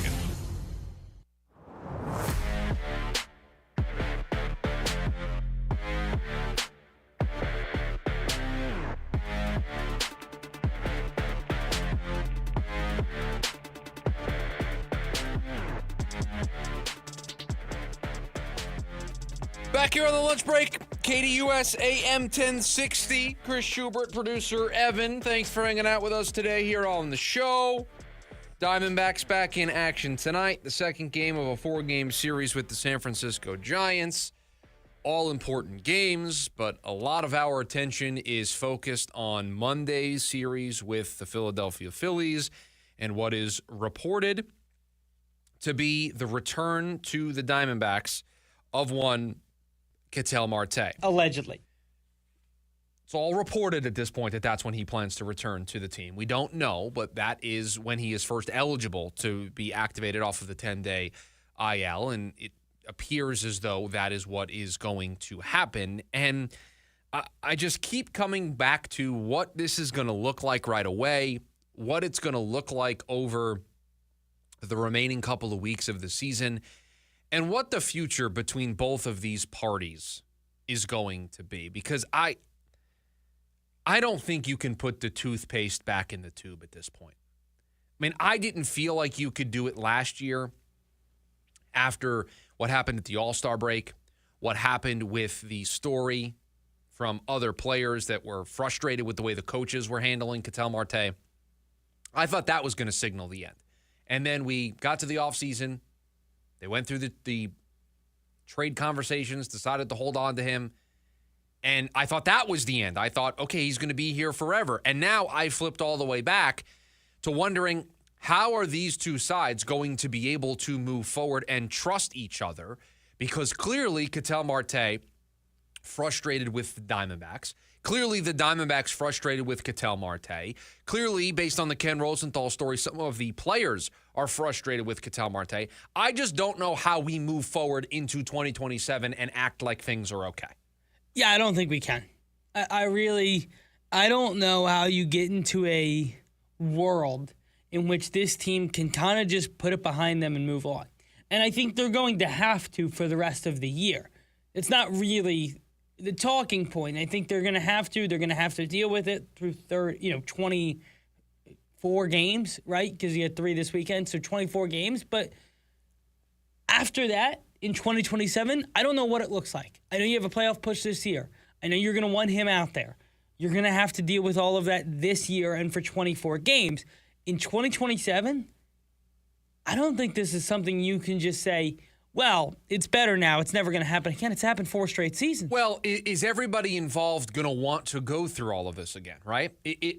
Back here on the lunch break, KDUS AM 1060. Chris Schubert, producer Evan. Thanks for hanging out with us today here on the show. Diamondbacks back in action tonight. The second game of a 4-game series with the San Francisco Giants. All important games, but a lot of our attention is focused on Monday's series with the Philadelphia Phillies and what is reported to be the return to the Diamondbacks of one Ketel Marte. Allegedly. It's all reported at this point that that's when he plans to return to the team. We don't know, but that is when he is first eligible to be activated off of the 10-day IL, and it appears as though that is what is going to happen. And I just keep coming back to what this is going to look like right away, what it's going to look like over the remaining couple of weeks of the season, and what the future between both of these parties is going to be. Because I don't think you can put the toothpaste back in the tube at this point. I mean, I didn't feel like you could do it last year after what happened at the All-Star break, what happened with the story from other players that were frustrated with the way the coaches were handling Ketel Marte. I thought that was going to signal the end. And then we got to the offseason. They went through the trade conversations, decided to hold on to him. And I thought that was the end. I thought, okay, he's going to be here forever. And now I flipped all the way back to wondering, how are these two sides going to be able to move forward and trust each other? Because clearly Ketel Marte frustrated with the Diamondbacks. Clearly the Diamondbacks frustrated with Ketel Marte. Clearly, based on the Ken Rosenthal story, some of the players are frustrated with Ketel Marte. I just don't know how we move forward into 2027 and act like things are okay. Yeah, I don't think we can. I don't know how you get into a world in which this team can kind of just put it behind them and move on. And I think they're going to have to for the rest of the year. It's not really the talking point. I think they're going to have to. They're going to have to deal with it through 24 games, right? Because you had 3 this weekend, so 24 games. But after that, in 2027, I don't know what it looks like. I know you have a playoff push this year. I know you're going to want him out there. You're going to have to deal with all of that this year and for 24 games. In 2027, I don't think this is something you can just say, well, it's better now. It's never going to happen again. It's happened 4 straight seasons. Well, is everybody involved going to want to go through all of this again, right?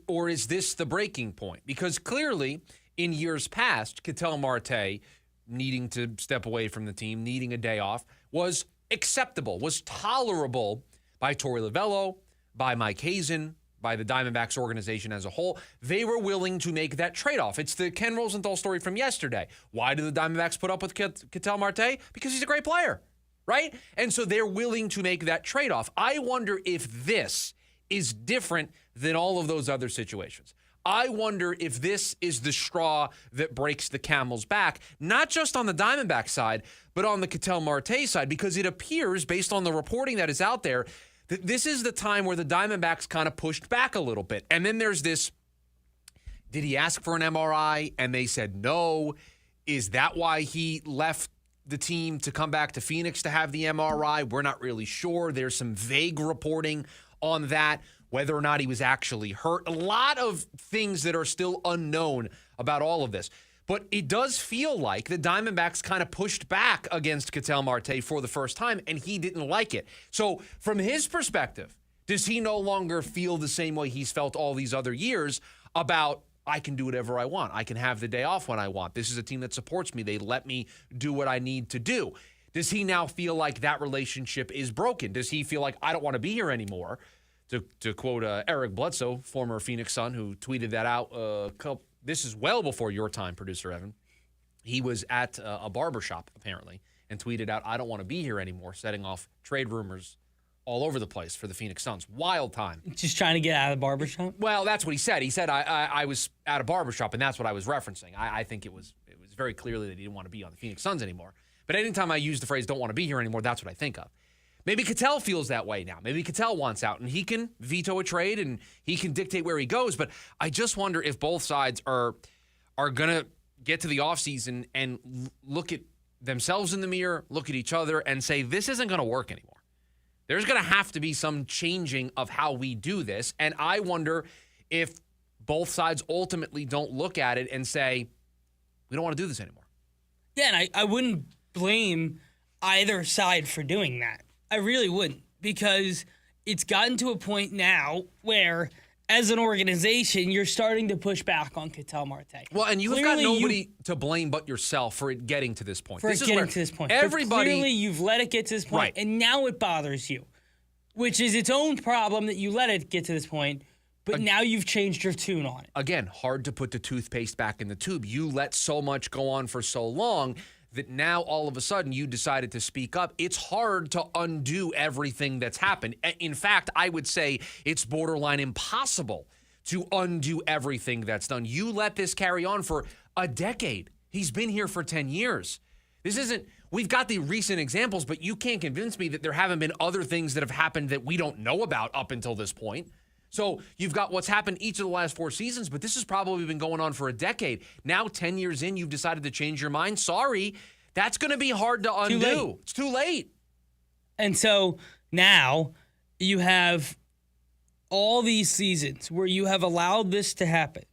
Or is this the breaking point? Because clearly, in years past, Ketel Marte needing to step away from the team, needing a day off, was acceptable, was tolerable by Torey Lovello, by Mike Hazen, by the Diamondbacks organization as a whole. They were willing to make that trade-off. It's the Ken Rosenthal story from yesterday. Why did the Diamondbacks put up with Ketel Marte? Because he's a great player, right? And so they're willing to make that trade-off. I wonder if this is different than all of those other situations. I wonder if this is the straw that breaks the camel's back, not just on the Diamondback side, but on the Ketel Marte side, because it appears, based on the reporting that is out there, that this is the time where the Diamondbacks kind of pushed back a little bit. And then there's this, did he ask for an MRI? And they said no. Is that why he left the team to come back to Phoenix to have the MRI? We're not really sure. There's some vague reporting on that, whether or not he was actually hurt. A lot of things that are still unknown about all of this. But it does feel like the Diamondbacks kind of pushed back against Ketel Marte for the first time, and he didn't like it. So from his perspective, does he no longer feel the same way he's felt all these other years about, I can do whatever I want. I can have the day off when I want. This is a team that supports me. They let me do what I need to do. Does he now feel like that relationship is broken? Does he feel like, I don't want to be here anymore? To quote Eric Bledsoe, former Phoenix Sun, who tweeted that out this is well before your time, producer Evan. He was at a barbershop, apparently, and tweeted out, I don't want to be here anymore, setting off trade rumors all over the place for the Phoenix Suns. Wild time. Just trying to get out of the barbershop? Well, that's what he said. He said, I was at a barbershop, and that's what I was referencing. I think it was very clearly that he didn't want to be on the Phoenix Suns anymore. But anytime I use the phrase, don't want to be here anymore, that's what I think of. Maybe Ketel feels that way now. Maybe Ketel wants out, and he can veto a trade, and he can dictate where he goes. But I just wonder if both sides are going to get to the offseason and look at themselves in the mirror, look at each other, and say, this isn't going to work anymore. There's going to have to be some changing of how we do this. And I wonder if both sides ultimately don't look at it and say, we don't want to do this anymore. Yeah, and I wouldn't blame either side for doing that. I really wouldn't, because it's gotten to a point now where, as an organization, you're starting to push back on Ketel Marte. Well, and you've got nobody to blame but yourself for it getting to this point. Everybody, but clearly you've let it get to this point, right, and now it bothers you, which is its own problem that you let it get to this point, but now you've changed your tune on it. Again, hard to put the toothpaste back in the tube. You let so much go on for so long that now all of a sudden you decided to speak up. It's hard to undo everything that's happened. In fact, I would say it's borderline impossible to undo everything that's done. You let this carry on for a decade. He's been here for 10 years. This isn't, we've got the recent examples, but you can't convince me that there haven't been other things that have happened that we don't know about up until this point. So you've got what's happened each of the last 4 seasons, but this has probably been going on for a decade. Now, 10 years in, you've decided to change your mind. Sorry, that's going to be hard to undo. It's too late. And so now you have all these seasons where you have allowed this to happen.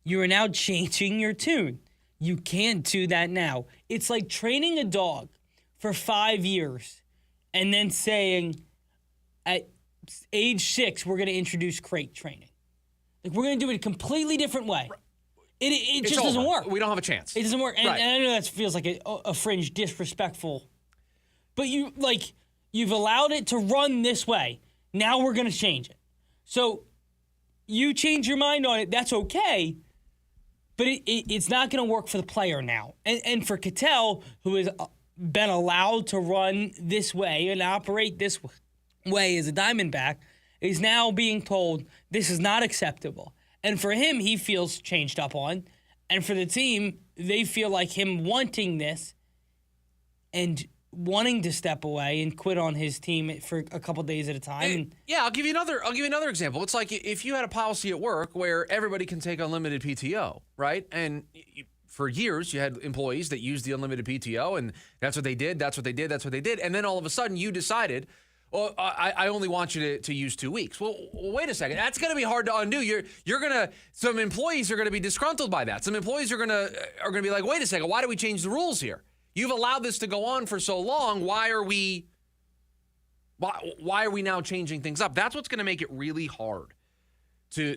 You are now changing your tune. You can't do that now. It's like training a dog for 5 years and then saying at age 6, we're going to introduce crate training. Like, we're going to do it a completely different way. It just doesn't work. We don't have a chance. It doesn't work. And I know that feels like a fringe disrespectful, but you've allowed it to run this way. Now we're going to change it. So you change your mind on it. That's okay. But it's not going to work for the player now. And for Ketel, who has been allowed to run this way and operate this way as a Diamondback, is now being told this is not acceptable. And for him, he feels changed up on. And for the team, they feel like him wanting this and wanting to step away and quit on his team for a couple days at a time. I'll give you another example. It's like if you had a policy at work where everybody can take unlimited PTO, right? And for years, you had employees that used the unlimited PTO, and that's what they did. And then all of a sudden, you decided, well, I only want you to use 2 weeks. Well, wait a second. That's going to be hard to undo. Some employees are going to be disgruntled by that. Some employees are going to be like, wait a second. Why do we change the rules here? You've allowed this to go on for so long. Why are we now changing things up? That's what's going to make it really hard to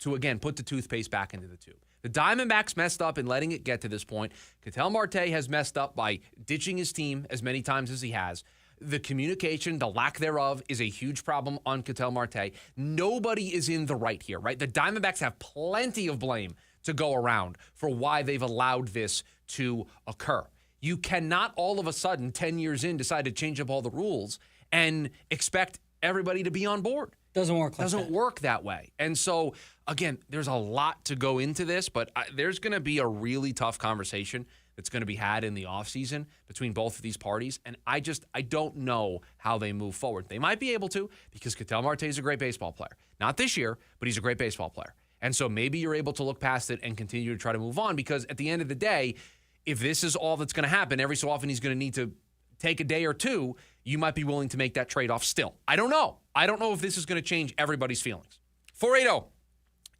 again put the toothpaste back into the tube. The Diamondbacks messed up in letting it get to this point. Ketel Marte has messed up by ditching his team as many times as he has. The communication, the lack thereof, is a huge problem on Ketel Marte. Nobody is in the right here, right? The Diamondbacks have plenty of blame to go around for why they've allowed this to occur. You cannot all of a sudden, 10 years in, decide to change up all the rules and expect everybody to be on board. Doesn't work that way. And so, again, there's a lot to go into this, but there's going to be a really tough conversation that's going to be had in the offseason between both of these parties. And I don't know how they move forward. They might be able to because Ketel Marte is a great baseball player. Not this year, but he's a great baseball player. And so maybe you're able to look past it and continue to try to move on because at the end of the day, if this is all that's going to happen, every so often he's going to need to take a day or two, you might be willing to make that trade-off still. I don't know. I don't know if this is going to change everybody's feelings.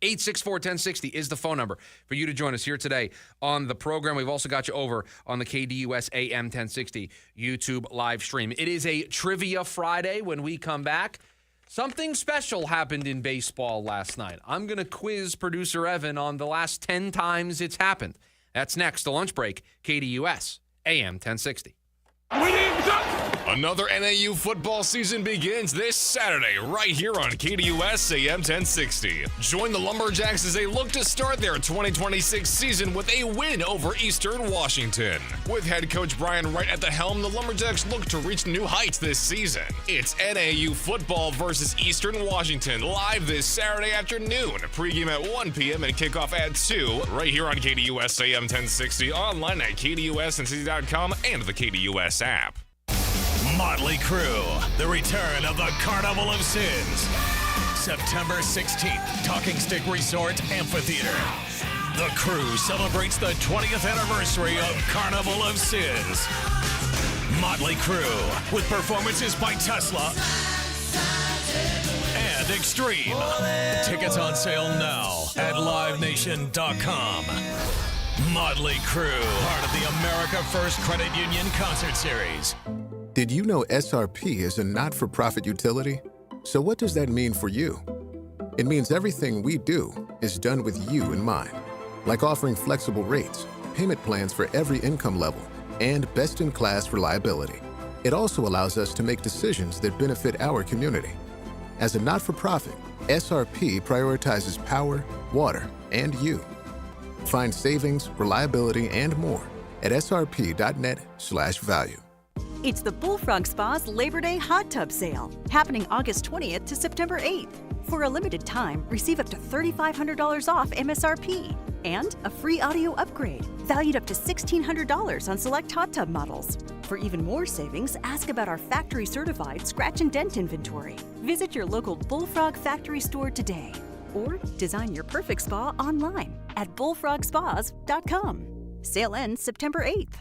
480-864-1060 is the phone number for you to join us here today on the program. We've also got you over on the KDUS AM 1060 YouTube live stream. It is a Trivia Friday. When we come back, something special happened in baseball last night. I'm going to quiz producer Evan on the last 10 times it's happened. That's next, the lunch break, KDUS AM 1060. Another NAU football season begins this Saturday right here on KDUS AM 1060. Join the Lumberjacks as they look to start their 2026 season with a win over Eastern Washington. With head coach Brian Wright at the helm, the Lumberjacks look to reach new heights this season. It's NAU football versus Eastern Washington live this Saturday afternoon. Pregame at 1 p.m. and kickoff at 2 right here on KDUS AM 1060, online at KDUSNC.com and the KDUS app. Motley Crue, the return of the Carnival of Sins. September 16th, Talking Stick Resort Amphitheater. The Crew celebrates the 20th anniversary of Carnival of Sins. Motley Crue, with performances by Tesla and Extreme. Tickets on sale now at livenation.com. Motley Crue, part of the America First Credit Union Concert Series. Did you know SRP is a not-for-profit utility? So what does that mean for you? It means everything we do is done with you in mind, like offering flexible rates, payment plans for every income level, and best-in-class reliability. It also allows us to make decisions that benefit our community. As a not-for-profit, SRP prioritizes power, water, and you. Find savings, reliability, and more at srp.net/value. It's the Bullfrog Spa's Labor Day Hot Tub Sale, happening August 20th to September 8th. For a limited time, receive up to $3,500 off MSRP and a free audio upgrade, valued up to $1,600 on select hot tub models. For even more savings, ask about our factory-certified scratch and dent inventory. Visit your local Bullfrog factory store today, or design your perfect spa online at bullfrogspas.com. Sale ends September 8th.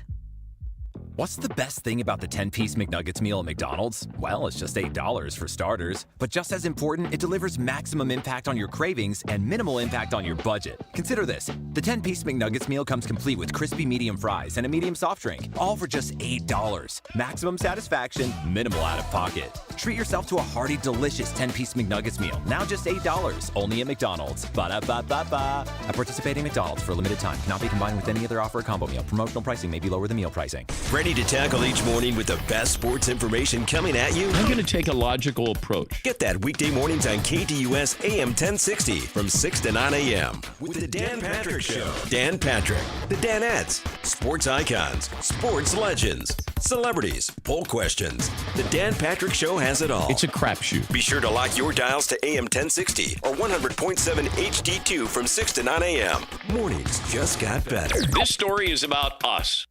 What's the best thing about the 10-piece McNuggets meal at McDonald's? Well, it's just $8 for starters. But just as important, it delivers maximum impact on your cravings and minimal impact on your budget. Consider this. The 10-piece McNuggets meal comes complete with crispy medium fries and a medium soft drink, all for just $8. Maximum satisfaction, minimal out-of-pocket. Treat yourself to a hearty, delicious 10-piece McNuggets meal, now just $8, only at McDonald's. Ba-da-ba-ba-ba. At participating McDonald's for a limited time. Cannot be combined with any other offer or combo meal. Promotional pricing may be lower than meal pricing. Ready to tackle each morning with the best sports information coming at you? I'm going to take a logical approach. Get that weekday mornings on KDUS AM 1060 from 6 to 9 a.m. with the Dan Patrick Show. Dan Patrick, the Danettes, sports icons, sports legends. celebrities, poll questions. The Dan Patrick Show has it all. It's a crapshoot. Be sure to lock your dials to AM 1060 or 100.7 HD2 from 6 to 9 a.m. Mornings just got better. This story is about us.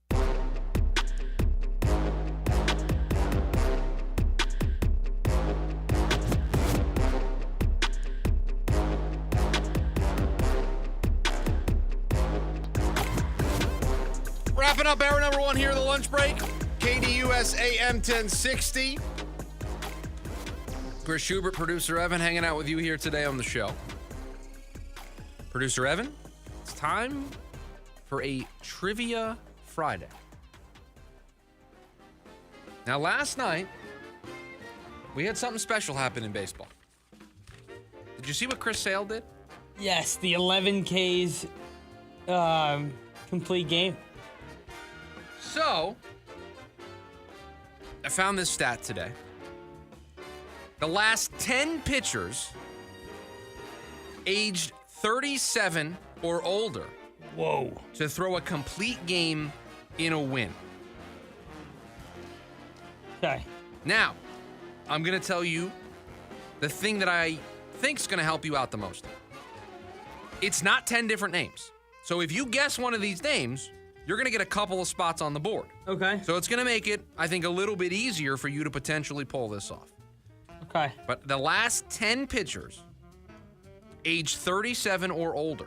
Wrapping up hour number 1 here, the lunch break. KDUS AM 1060. Chris Schubert, producer Evan, hanging out with you here today on the show. Producer Evan, it's time for a Trivia Friday. Now, last night, we had something special happen in baseball. Did you see what Chris Sale did? Yes, the 11 Ks complete game. So, I found this stat today. The last 10 pitchers aged 37 or older to throw a complete game in a win. Okay. Now, I'm going to tell you the thing that I think is going to help you out the most. It's not 10 different names. So if you guess one of these names, you're going to get a couple of spots on the board. Okay. So it's going to make it, I think, a little bit easier for you to potentially pull this off. Okay. But the last 10 pitchers aged 37 or older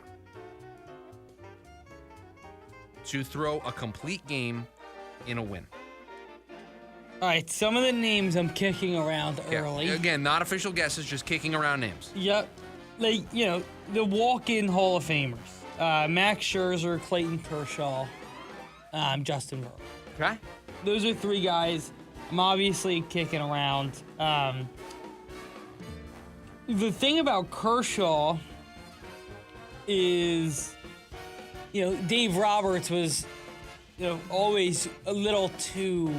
to throw a complete game in a win. All right, some of the names I'm kicking around early. Again, not official guesses, just kicking around names. Yep. Like, the walk-in Hall of Famers. Max Scherzer, Clayton Kershaw, Justin Verlander. Okay. Those are 3 guys I'm obviously kicking around. The thing about Kershaw is, Dave Roberts was, always a little too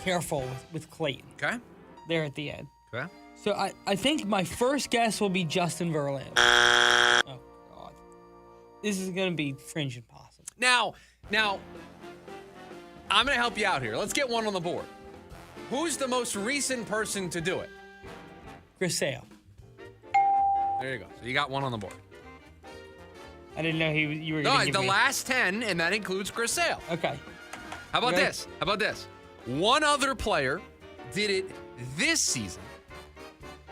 careful with Clayton. Okay. There at the end. Okay. So I think my first guess will be Justin Verlander. Oh, God. This is going to be fringe impossible. Now, I'm going to help you out here. Let's get one on the board. Who's the most recent person to do it? Chris Sale. There you go. So you got one on the board. I didn't know you were going to give the me... last 10, and that includes Chris Sale. Okay. How about this? One other player did it this season,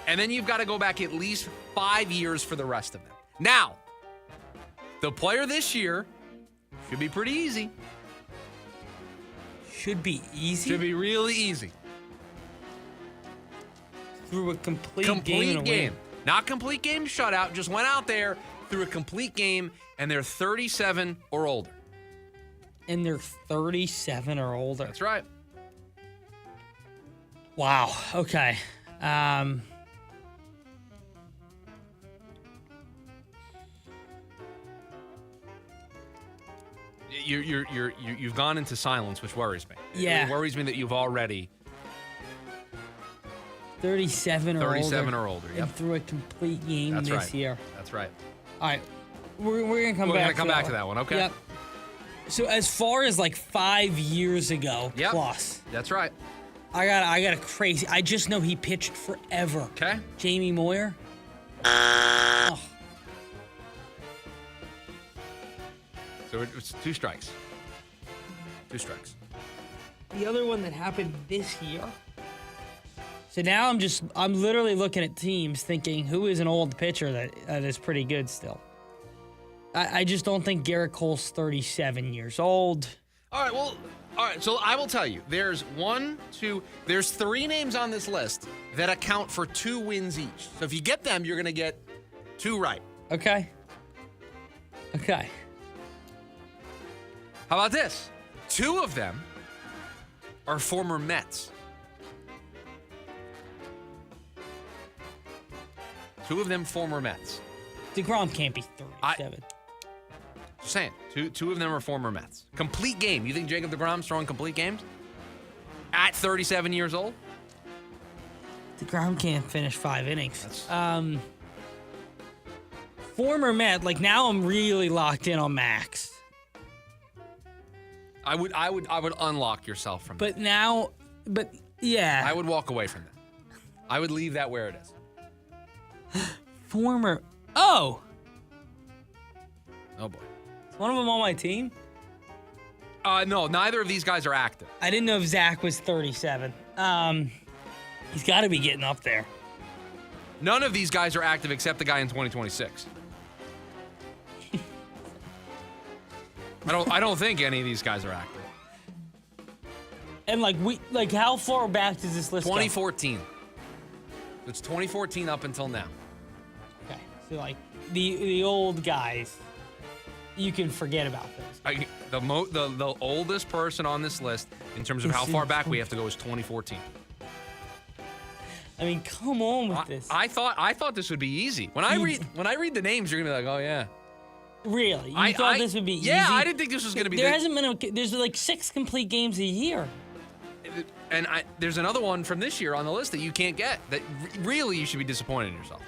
and then you've got to go back at least 5 years for the rest of them. Now, the player this year should be pretty easy. Should be easy? Should be really easy. Through a complete game. Not complete game shutout, just went out there through a complete game, and they're 37 or older. And they're 37 or older. That's right. Wow. Okay. You've gone into silence, which worries me. Yeah. It worries me that you've already 37 or older. Yep. And through a complete game this year. That's right. All right. We're going to come back. We're going to come back to that one. Okay. Yep. So as far as like 5 years ago plus. That's right. I got a crazy. I just know he pitched forever. Okay. Jamie Moyer. Oh. So it's 2 strikes. 2 strikes. The other one that happened this year. So now I'm literally looking at teams thinking, who is an old pitcher that is pretty good still? I just don't think Garrett Cole's 37 years old. All right, so I will tell you, there's 3 names on this list that account for 2 wins each. So if you get them, you're going to get 2 right. Okay. How about this? 2 of them are former Mets. 2 of them former Mets. DeGrom can't be 37. Just saying, two of them are former Mets. Complete game. You think Jacob DeGrom's throwing complete games? At 37 years old? DeGrom can't finish 5 innings. Former Met, like now I'm really locked in on Max. I would unlock yourself from that. Yeah. I would walk away from that. I would leave that where it is. Former. Oh. Oh boy. Is one of them on my team? No, neither of these guys are active. I didn't know if Zach was 37. He's got to be getting up there. None of these guys are active except the guy in 2026. I don't think any of these guys are active. And how far back does this list 2014. It's 2014 up until now. Okay. So the old guys, you can forget about those. The oldest person on this list in terms of how far back we have to go is 2014. I mean, come on with this. I thought this would be easy. When I read the names, you're gonna be like, oh yeah. Really? You thought this would be easy? Yeah, I didn't think this was gonna be. There's like 6 complete games a year. And there's another one from this year on the list that you can't get. That really you should be disappointed in yourself.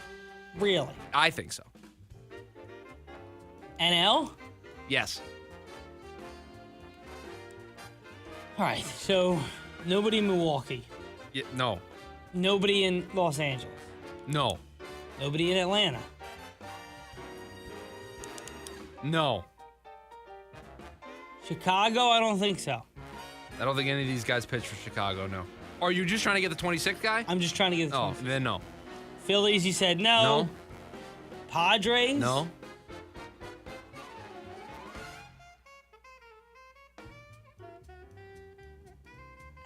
Really? I think so. NL? Yes. All right. So nobody in Milwaukee. Yeah, no. Nobody in Los Angeles. No. Nobody in Atlanta. No. Chicago? I don't think so. I don't think any of these guys pitch for Chicago, no. Or are you just trying to get the 26th guy? I'm just trying to get the 26th. Oh, then no. Phillies, you said no. No. Padres? No.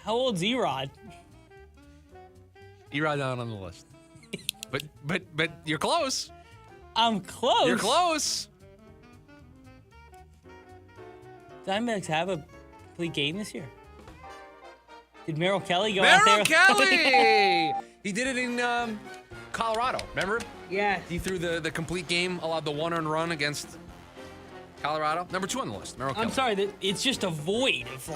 How old's Erod? Erod not on the list. but you're close. I'm close. You're close. Diamondbacks have a complete game this year. Did Merrill Kelly go out there? Merrill Kelly! He did it in Colorado, remember? Yeah. He threw the complete game, allowed the 1-earned run against Colorado. Number 2 on the list, Merrill Kelly. I'm sorry, it's just a void of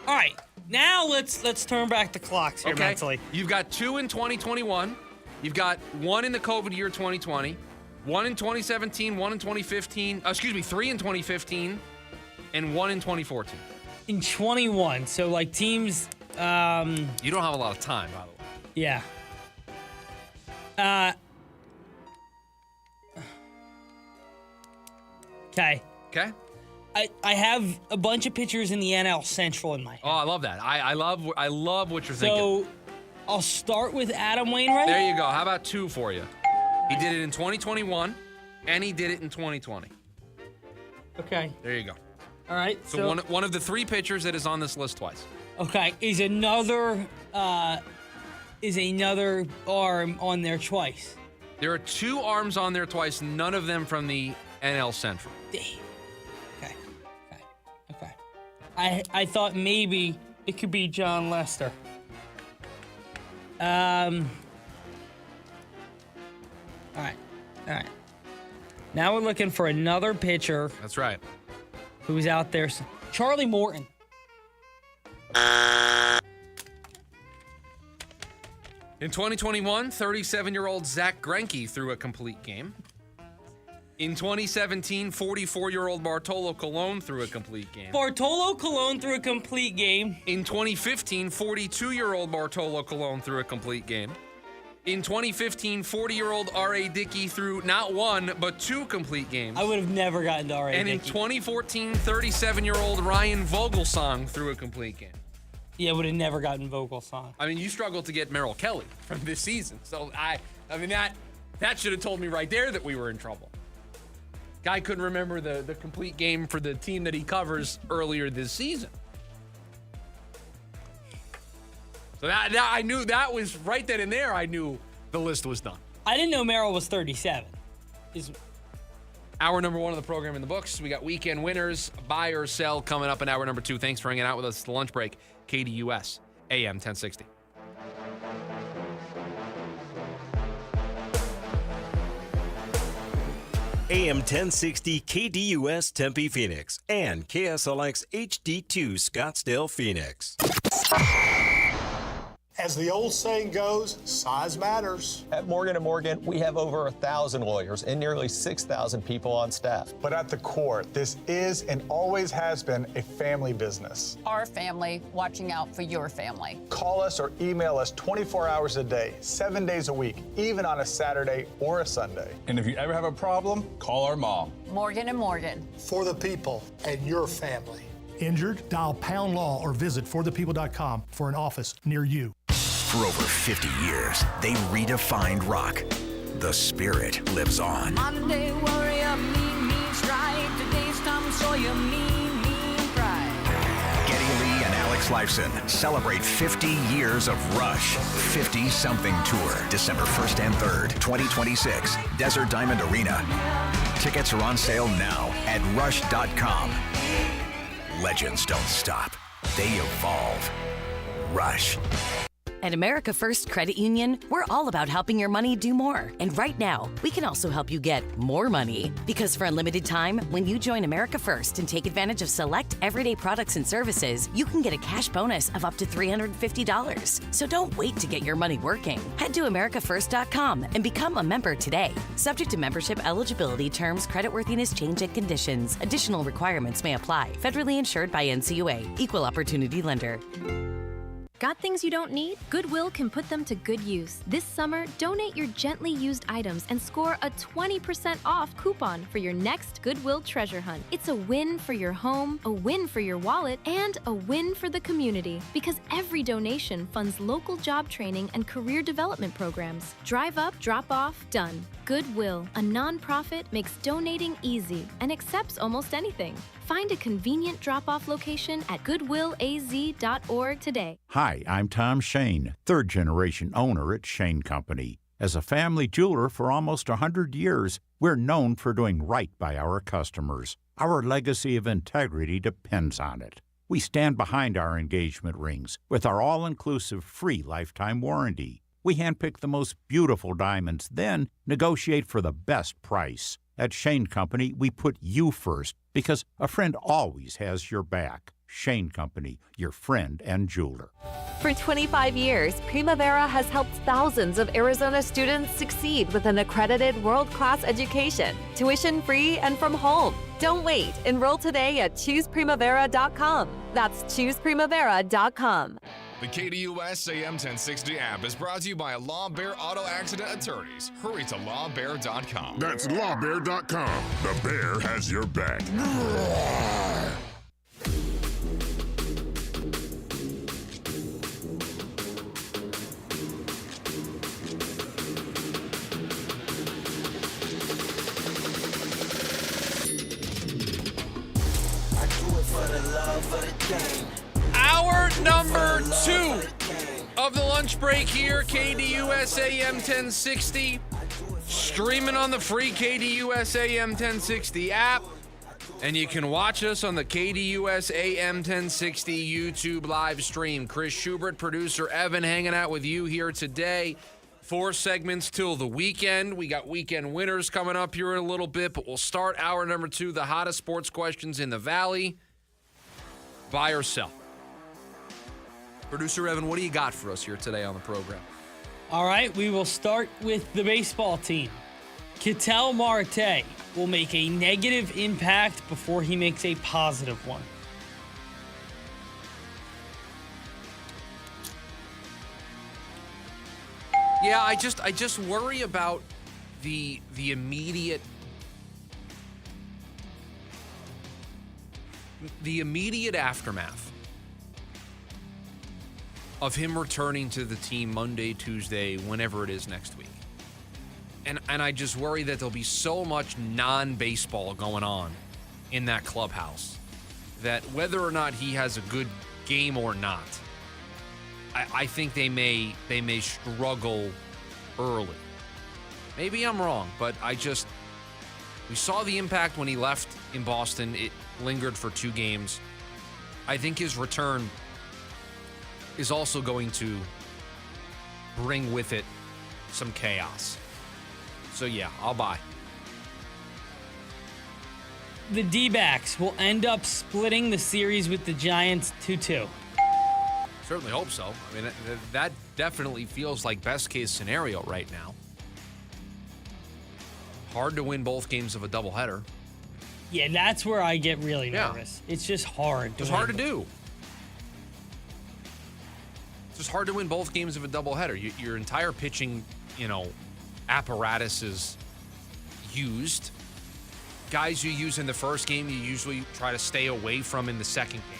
all right, now let's turn back the clocks here mentally. You've got 2 in 2021. You've got 1 in the COVID year 2020, 1 in 2017, 1 in 2015, 3 in 2015, and 1 in 2014. In 21, so teams. You don't have a lot of time, by the way. Yeah. Okay. Okay. I have a bunch of pitchers in the NL Central in my head. Oh, I love that. I love what you're thinking. So I'll start with Adam Wainwright. There you go. How about 2 for you? He did it in 2021, and he did it in 2020. Okay. There you go. All right. So one of the 3 pitchers that is on this list twice. Okay. Is another arm on there twice? There are 2 arms on there twice, none of them from the NL Central. Damn. Okay. I thought maybe it could be John Lester. All right. Now we're looking for another pitcher. That's right. Who's out there? Charlie Morton. In 2021, 37-year-old Zach Greinke threw a complete game. In 2017, 44-year-old Bartolo Colon threw a complete game. Bartolo Colon threw a complete game. In 2015, 42-year-old Bartolo Colon threw a complete game. In 2015, 40-year-old R.A. Dickey threw not 1, but 2 complete games. I would have never gotten to R.A. And Dickey. in 2014, 37-year-old Ryan Vogelsong threw a complete game. Yeah, I would have never gotten Vogelsong. I mean, you struggled to get Merrill Kelly from this season. So, I mean, that should have told me right there that we were in trouble. Guy couldn't remember the complete game for the team that he covers earlier this season. So that I knew that was right then and there. I knew the list was done. I didn't know Merrill was 37. Hour number 1 of the program in the books. We got weekend winners, buy or sell coming up in hour number 2. Thanks for hanging out with us at the lunch break. KDUS AM 1060. AM 1060 KDUS Tempe Phoenix and KSLX HD2 Scottsdale Phoenix. As the old saying goes, size matters. At Morgan & Morgan, we have over 1,000 lawyers and nearly 6,000 people on staff. But at the core, this is and always has been a family business. Our family watching out for your family. Call us or email us 24 hours a day, 7 days a week, even on a Saturday or a Sunday. And if you ever have a problem, call our mom. Morgan & Morgan. For the people and your family. Injured? Dial Pound Law or visit forthepeople.com for an office near you. For over 50 years, they redefined rock. The spirit lives on. Monday warrior, mean strike. Today's Tom Sawyer, mean pride. Geddy Lee and Alex Lifeson celebrate 50 years of Rush. 50-something tour, December 1st and 3rd, 2026, Desert Diamond Arena. Tickets are on sale now at rush.com. Legends don't stop. They evolve. Rush. At America First Credit Union, we're all about helping your money do more. And right now, we can also help you get more money. Because for a limited time, when you join America First and take advantage of select everyday products and services, you can get a cash bonus of up to $350. So don't wait to get your money working. Head to americafirst.com and become a member today. Subject to membership eligibility, terms, creditworthiness, change, and conditions. Additional requirements may apply. Federally insured by NCUA. Equal Opportunity Lender. Got things you don't need? Goodwill can put them to good use. This summer, donate your gently used items and score a 20% off coupon for your next Goodwill treasure hunt. It's a win for your home, a win for your wallet, and a win for the community. Because every donation funds local job training and career development programs. Drive up, drop off, done. Goodwill, a nonprofit, makes donating easy and accepts almost anything. Find a convenient drop-off location at goodwillaz.org today. Hi, I'm Tom Shane, third-generation owner at Shane Company. As a family jeweler for almost 100 years, we're known for doing right by our customers. Our legacy of integrity depends on it. We stand behind our engagement rings with our all-inclusive free lifetime warranty. We handpick the most beautiful diamonds, then negotiate for the best price. At Shane Company, we put you first because a friend always has your back. Shane Company, your friend and jeweler. For 25 years, Primavera has helped thousands of Arizona students succeed with an accredited world-class education, tuition-free and from home. Don't wait. Enroll today at chooseprimavera.com. That's chooseprimavera.com. The KDUS AM 1060 app is brought to you by Law Bear Auto Accident Attorneys. Hurry to lawbear.com. That's lawbear.com. The bear has your back. I do it for the love of the game. Hour number 2 of the lunch break here, KDUS AM 1060. Streaming on the free KDUS AM 1060 app. And you can watch us on the KDUS AM 1060 YouTube live stream. Chris Schubert, producer Evan, hanging out with you here today. 4 segments till the weekend. We got weekend winners coming up here in a little bit, but we'll start hour number 2, the hottest sports questions in the Valley. Buy or sell? Producer Evan, what do you got for us here today on the program? All right, we will start with the baseball team. Ketel Marte will make a negative impact before he makes a positive one. Yeah, I just worry about the immediate aftermath of him returning to the team Monday, Tuesday, whenever it is next week. And I just worry that there'll be so much non-baseball going on in that clubhouse that whether or not he has a good game or not, I think they may struggle early. Maybe I'm wrong, but we saw the impact when he left in Boston. It lingered for 2 games. I think his return is also going to bring with it some chaos. So yeah, I'll buy. The D-backs will end up splitting the series with the Giants 2-2. Certainly hope so. I mean, that definitely feels like best case scenario right now. Hard to win both games of a doubleheader. Yeah, that's where I get really nervous. It's just hard. It's hard to do. It's just hard to win both games of a doubleheader. Your entire pitching, apparatus is used. Guys you use in the first game, you usually try to stay away from in the second game.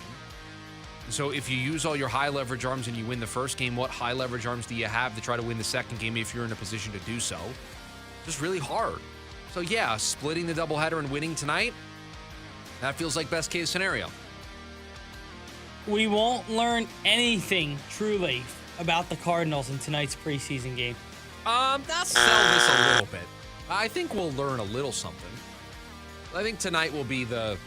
So if you use all your high leverage arms and you win the first game, what high leverage arms do you have to try to win the second game if you're in a position to do so? Just really hard. So yeah, splitting the doubleheader and winning tonight, that feels like best case scenario. We won't learn anything truly about the Cardinals in tonight's preseason game. Let's sell this a little bit. I think we'll learn a little something. I think tonight will be the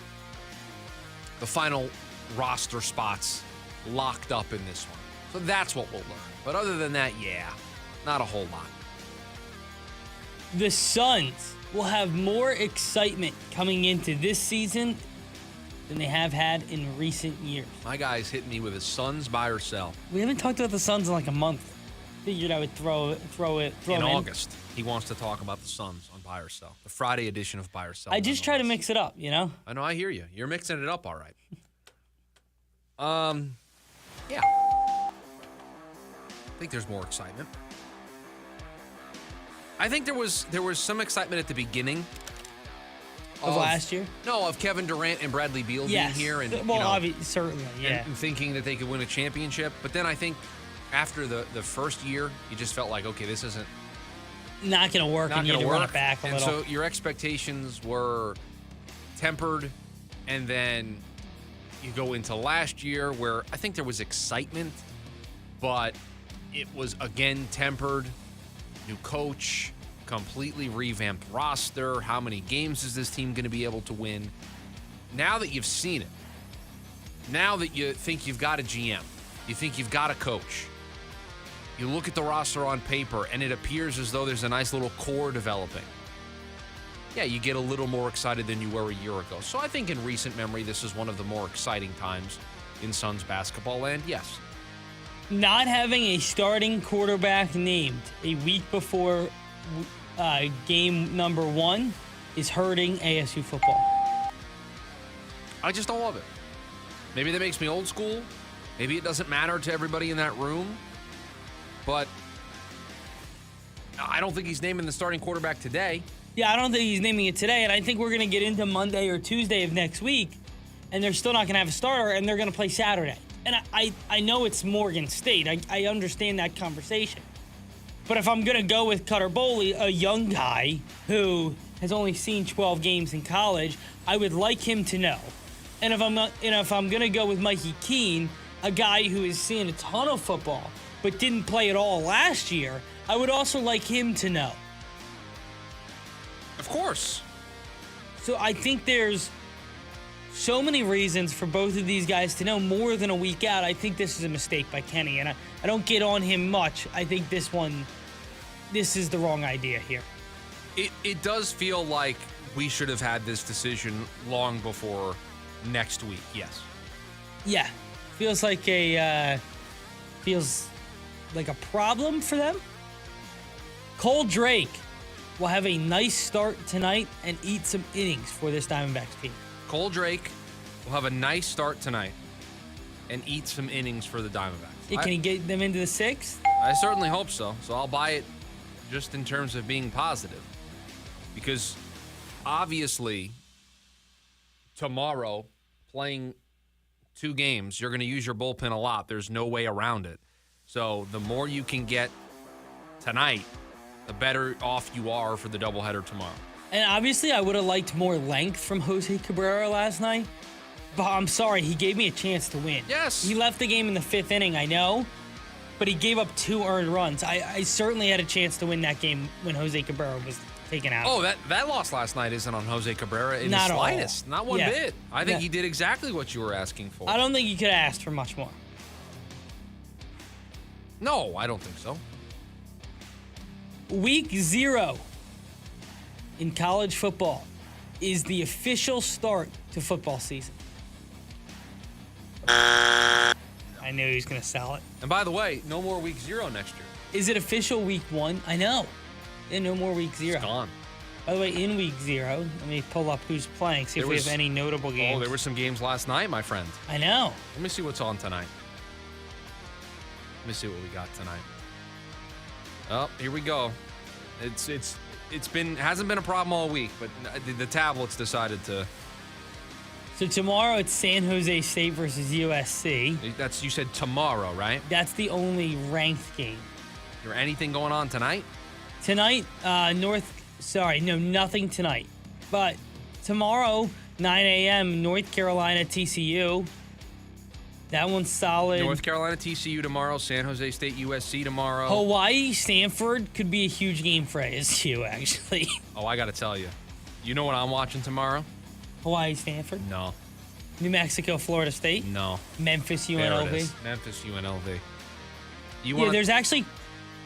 final roster spots locked up in this one. So that's what we'll learn. But other than that, yeah, not a whole lot. The Suns will have more excitement coming into this season than they have had in recent years. My guy's hitting me with his Suns buy or sell. We haven't talked about the Suns in like a month. Figured I would throw it in August. He wants to talk about the Suns on buy or sell. The Friday edition of buy or sell. I just try to mix it up, I know, I hear you. You're mixing it up all right. Yeah. I think there's more excitement. I think there was some excitement at the beginning of last year. No, of Kevin Durant and Bradley Beal being here, and certainly, yeah, and thinking that they could win a championship. But then I think after the first year, you just felt like, okay, this isn't not going to work, and you need to run it back a little. And so your expectations were tempered, and then you go into last year where I think there was excitement, but it was again tempered. New coach, completely revamped roster. How many games is this team going to be able to win? Now that you've seen it, now that you think you've got a GM, you think you've got a coach, you look at the roster on paper and it appears as though there's a nice little core developing. Yeah, you get a little more excited than you were a year ago. So I think in recent memory, this is one of the more exciting times in Suns basketball land, yes. Not having a starting quarterback named a week before game number 1 is hurting ASU football. I just don't love it. Maybe that makes me old school. Maybe it doesn't matter to everybody in that room. But I don't think he's naming the starting quarterback today. Yeah, I don't think he's naming it today, and I think we're going to get into Monday or Tuesday of next week, and they're still not going to have a starter, and they're going to play Saturday. And I know it's Morgan State. I understand that conversation. But if I'm going to go with Cutter Boley, a young guy who has only seen 12 games in college, I would like him to know. And if I'm going to go with Mikey Keene, a guy who has seen a ton of football but didn't play at all last year, I would also like him to know. Of course. So I think there's so many reasons for both of these guys to know more than a week out. I think this is a mistake by Kenny, and I don't get on him much. I think this is the wrong idea here. It does feel like we should have had this decision long before next week, yes. Yeah. Feels like a problem for them. Cole Drake will have a nice start tonight and eat some innings for this Diamondbacks team. Cole Drake will have a nice start tonight and eat some innings for the Diamondbacks. Yeah, can he get them into the 6th? I certainly hope so. So I'll buy it just in terms of being positive. Because obviously tomorrow, playing 2 games, you're going to use your bullpen a lot. There's no way around it. So the more you can get tonight, the better off you are for the doubleheader tomorrow. And obviously, I would have liked more length from Jose Cabrera last night. But I'm sorry, he gave me a chance to win. Yes. He left the game in the 5th inning, I know. But he gave up 2 earned runs. I certainly had a chance to win that game when Jose Cabrera was taken out. Oh, that loss last night isn't on Jose Cabrera in the slightest. Not one bit. I think he did exactly what you were asking for. I don't think you could have asked for much more. No, I don't think so. Week 0 in college football is the official start to football season. I I knew he was going to sell it. And by the way, no more week 0 next year. Is it official week 1? I know. Yeah, no more week 0. It's gone. By the way, in week 0, let me pull up who's playing, see if we have any notable games. Oh, there were some games last night, my friend. I know. Let me see what's on tonight. Let me see what we got tonight. Oh, here we go. Hasn't been a problem all week, but the tablets decided to. So tomorrow it's San Jose State versus USC. You said tomorrow, right? That's the only ranked game. Is there anything going on tonight? Tonight, nothing tonight. But tomorrow, 9 a.m., North Carolina TCU. That one's solid. North Carolina TCU tomorrow, San Jose State USC tomorrow. Hawaii Stanford could be a huge game for ASU, actually. Oh, I got to tell you. You know what I'm watching tomorrow? Hawaii Stanford? No. New Mexico Florida State? No. Memphis UNLV? There it is. Memphis UNLV. There's actually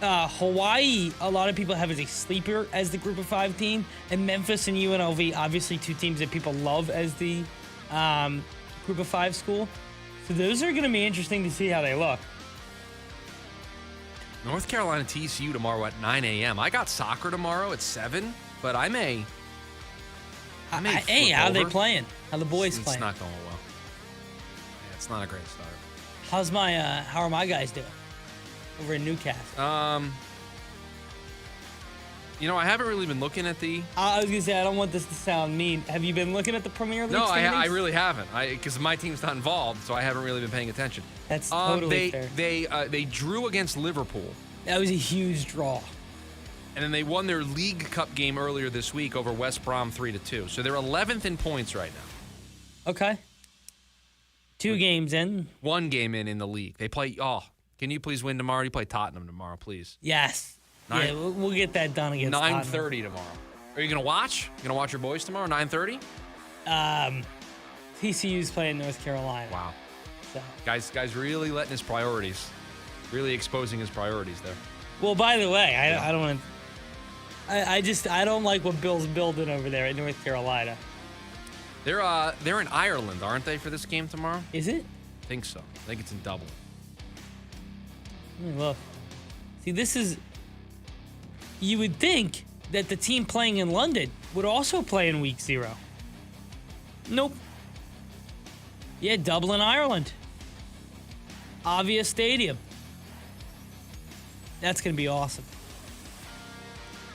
Hawaii, a lot of people have as a sleeper as the group of 5 team, and Memphis and UNLV, obviously 2 teams that people love as the group of 5 school. So those are going to be interesting to see how they look. North Carolina TCU tomorrow at 9 a.m. I got soccer tomorrow at 7, but I may hey, how are they playing? How the boys playing? It's not going well. Yeah, it's not a great start. How are my guys doing over in Newcastle? I haven't really been looking at the. I was gonna say I don't want this to sound mean. Have you been looking at the Premier League? No, standings? I really haven't. Because my team's not involved, so I haven't really been paying attention. That's totally fair. They drew against Liverpool. That was a huge draw. And then they won their League Cup game earlier this week over West Brom 3-2. So they're 11th in points right now. Okay. 2 games in. 1 game in the league. They play. Oh, can you please win tomorrow? You play Tottenham tomorrow, please. Yes. Yeah, we'll get that done against 9:30 tomorrow. Are you gonna watch? You gonna watch your boys tomorrow? 9:30. TCU's playing North Carolina. Wow. So. Guys, really letting his priorities, really exposing his priorities there. Well, by the way, I don't want to. I don't like what Bill's building over there at North Carolina. They're in Ireland, aren't they, for this game tomorrow? Is it? I think so. I think it's in Dublin. Let me look. See, this is. You would think that the team playing in London would also play in week 0. Nope. Yeah, Dublin, Ireland. Avia Stadium. That's going to be awesome.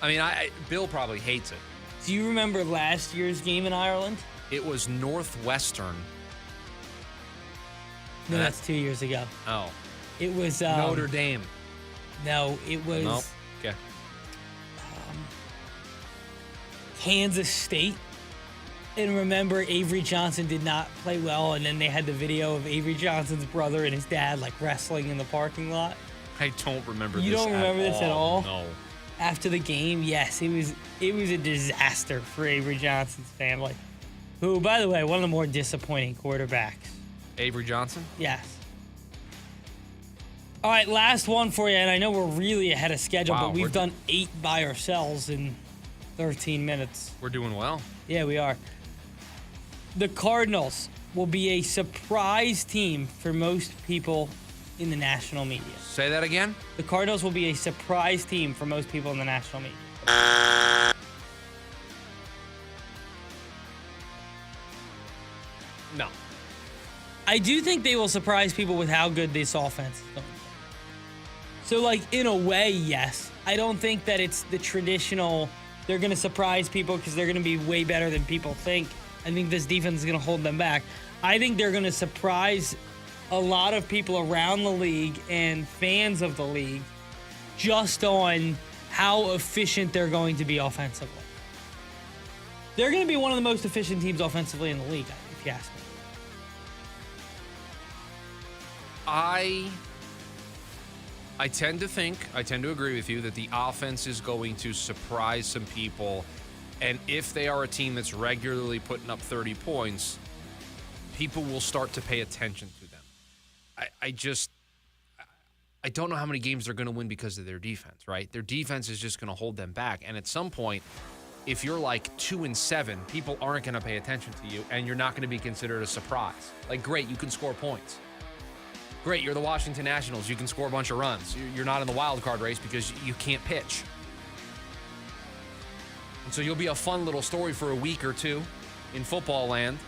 I mean, Bill probably hates it. Do you remember last year's game in Ireland? It was Northwestern. No, that's 2 years ago. Oh. It was... Notre Dame. No, it was... Nope. Okay. Kansas State. And remember, Avery Johnson did not play well, and then they had the video of Avery Johnson's brother and his dad wrestling in the parking lot. I don't remember this. You don't remember this at all? No. After the game, yes, it was a disaster for Avery Johnson's family. Who, by the way, one of the more disappointing quarterbacks. Avery Johnson? Yes. All right, last one for you, and I know we're really ahead of schedule, but we've done 8 by ourselves in 13 minutes. We're doing well. Yeah, we are. The Cardinals will be a surprise team for most people in the national media. Say that again? The Cardinals will be a surprise team for most people in the national media. No. I do think they will surprise people with how good this offense is going. So, in a way, yes. I don't think that it's the traditional, they're going to surprise people because they're going to be way better than people think. I think this defense is going to hold them back. I think they're going to surprise a lot of people around the league and fans of the league just on how efficient they're going to be offensively. They're going to be one of the most efficient teams offensively in the league, if you ask me. I tend to agree with you that the offense is going to surprise some people. And if they are a team that's regularly putting up 30 points, people will start to pay attention to them. I don't know how many games they're going to win because of their defense, right? Their defense is just going to hold them back. And at some point, if you're 2-7, people aren't going to pay attention to you, and you're not going to be considered a surprise. Great, you can score points. Great, you're the Washington Nationals. You can score a bunch of runs. You're not in the wild card race because you can't pitch. And so you'll be a fun little story for a week or two in football land,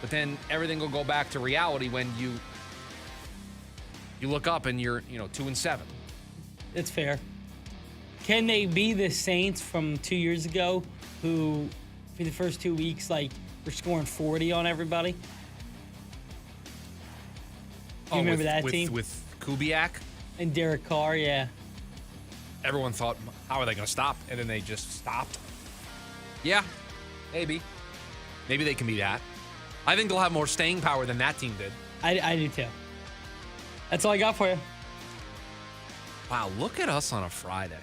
but then everything will go back to reality when you look up and you're 2-7. It's fair. Can they be the Saints from 2 years ago who, for the first 2 weeks, were scoring 40 on everybody? Do you remember that team? With Kubiak? And Derek Carr, yeah. Everyone thought, how are they going to stop? And then they just stopped. Yeah, maybe. Maybe they can be that. I think they'll have more staying power than that team did. I do too. That's all I got for you. Wow, look at us on a Friday.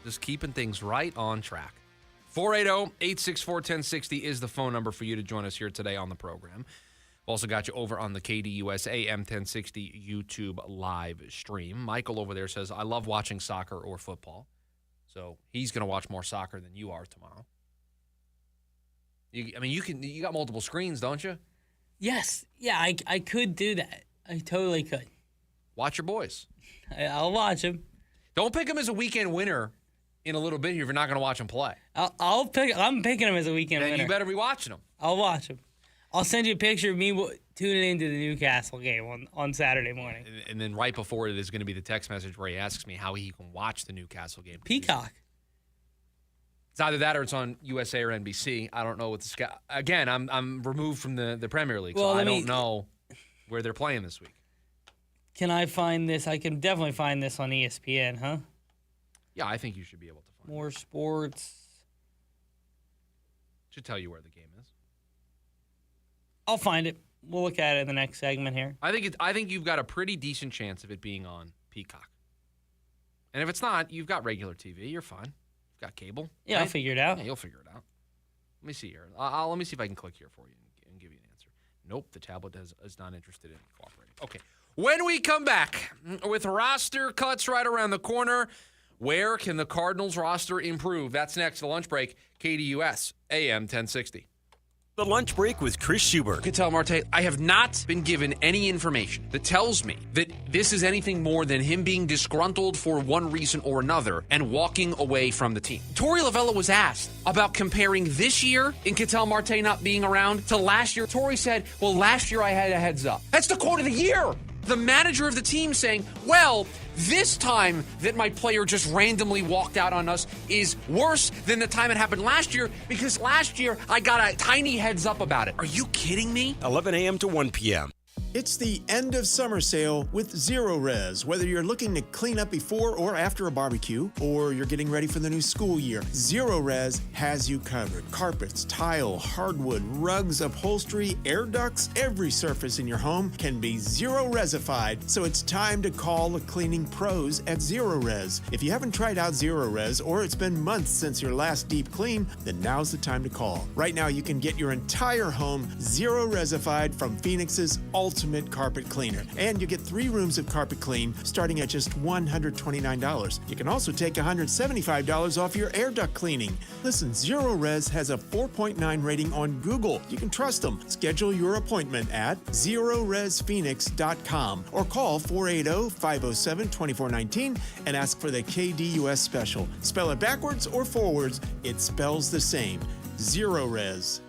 Just keeping things right on track. 480-864-1060 is the phone number for you to join us here today on the program. We've also got you over on the KDUS AM 1060 YouTube live stream. Michael over there says, I love watching soccer or football. So he's going to watch more soccer than you are tomorrow. You got multiple screens, don't you? Yes. Yeah, I could do that. I totally could. Watch your boys. I'll watch them. Don't pick them as a weekend winner in a little bit here if you're not going to watch them play. I'm picking them as a weekend winner. Then you better be watching them. I'll watch them. I'll send you a picture of me tuning into the Newcastle game on Saturday morning. And then right before it is going to be the text message where he asks me how he can watch the Newcastle game. Peacock. It's either that or it's on USA or NBC. I don't know what the sky. Again, I'm removed from the Premier League, so I don't know where they're playing this week. Can I find this? I can definitely find this on ESPN, huh? Yeah, I think you should be able to find more sports. Should tell you where the game is. I'll find it. We'll look at it in the next segment here. I think you've got a pretty decent chance of it being on Peacock. And if it's not, you've got regular TV. You're fine. You've got cable. Yeah, right? I'll figure it out. Yeah, you'll figure it out. Let me see here. Let me see if I can click here for you and give you an answer. Nope, the tablet is not interested in cooperating. Okay. When we come back, with roster cuts right around the corner, where can the Cardinals roster improve? That's next, the lunch break, KDUS AM 1060. The Lunch Break with Chris Schubert. Ketel Marte, I have not been given any information that tells me that this is anything more than him being disgruntled for one reason or another and walking away from the team. Torey Lovella was asked about comparing this year in Ketel Marte not being around to last year. Torey said, well, last year I had a heads up. That's the quote of the year. The manager of the team saying, well, this time that my player just randomly walked out on us is worse than the time it happened last year because last year I got a tiny heads up about it. Are you kidding me? 11 a.m. to 1 p.m. It's the end of summer sale with Zero Res. Whether you're looking to clean up before or after a barbecue, or you're getting ready for the new school year, Zero Res has you covered. Carpets, tile, hardwood, rugs, upholstery, air ducts, every surface in your home can be Zero Resified. So it's time to call the cleaning pros at Zero Res. If you haven't tried out Zero Res, or it's been months since your last deep clean, then now's the time to call. Right now you can get your entire home Zero Resified from Phoenix's Ultimate Carpet Cleaner. And you get 3 rooms of carpet clean starting at just $129. You can also take $175 off your air duct cleaning. Listen, Zero Res has a 4.9 rating on Google. You can trust them. Schedule your appointment at ZeroResPhoenix.com or call 480-507-2419 and ask for the KDUS special. Spell it backwards or forwards, it spells the same. Zero Res.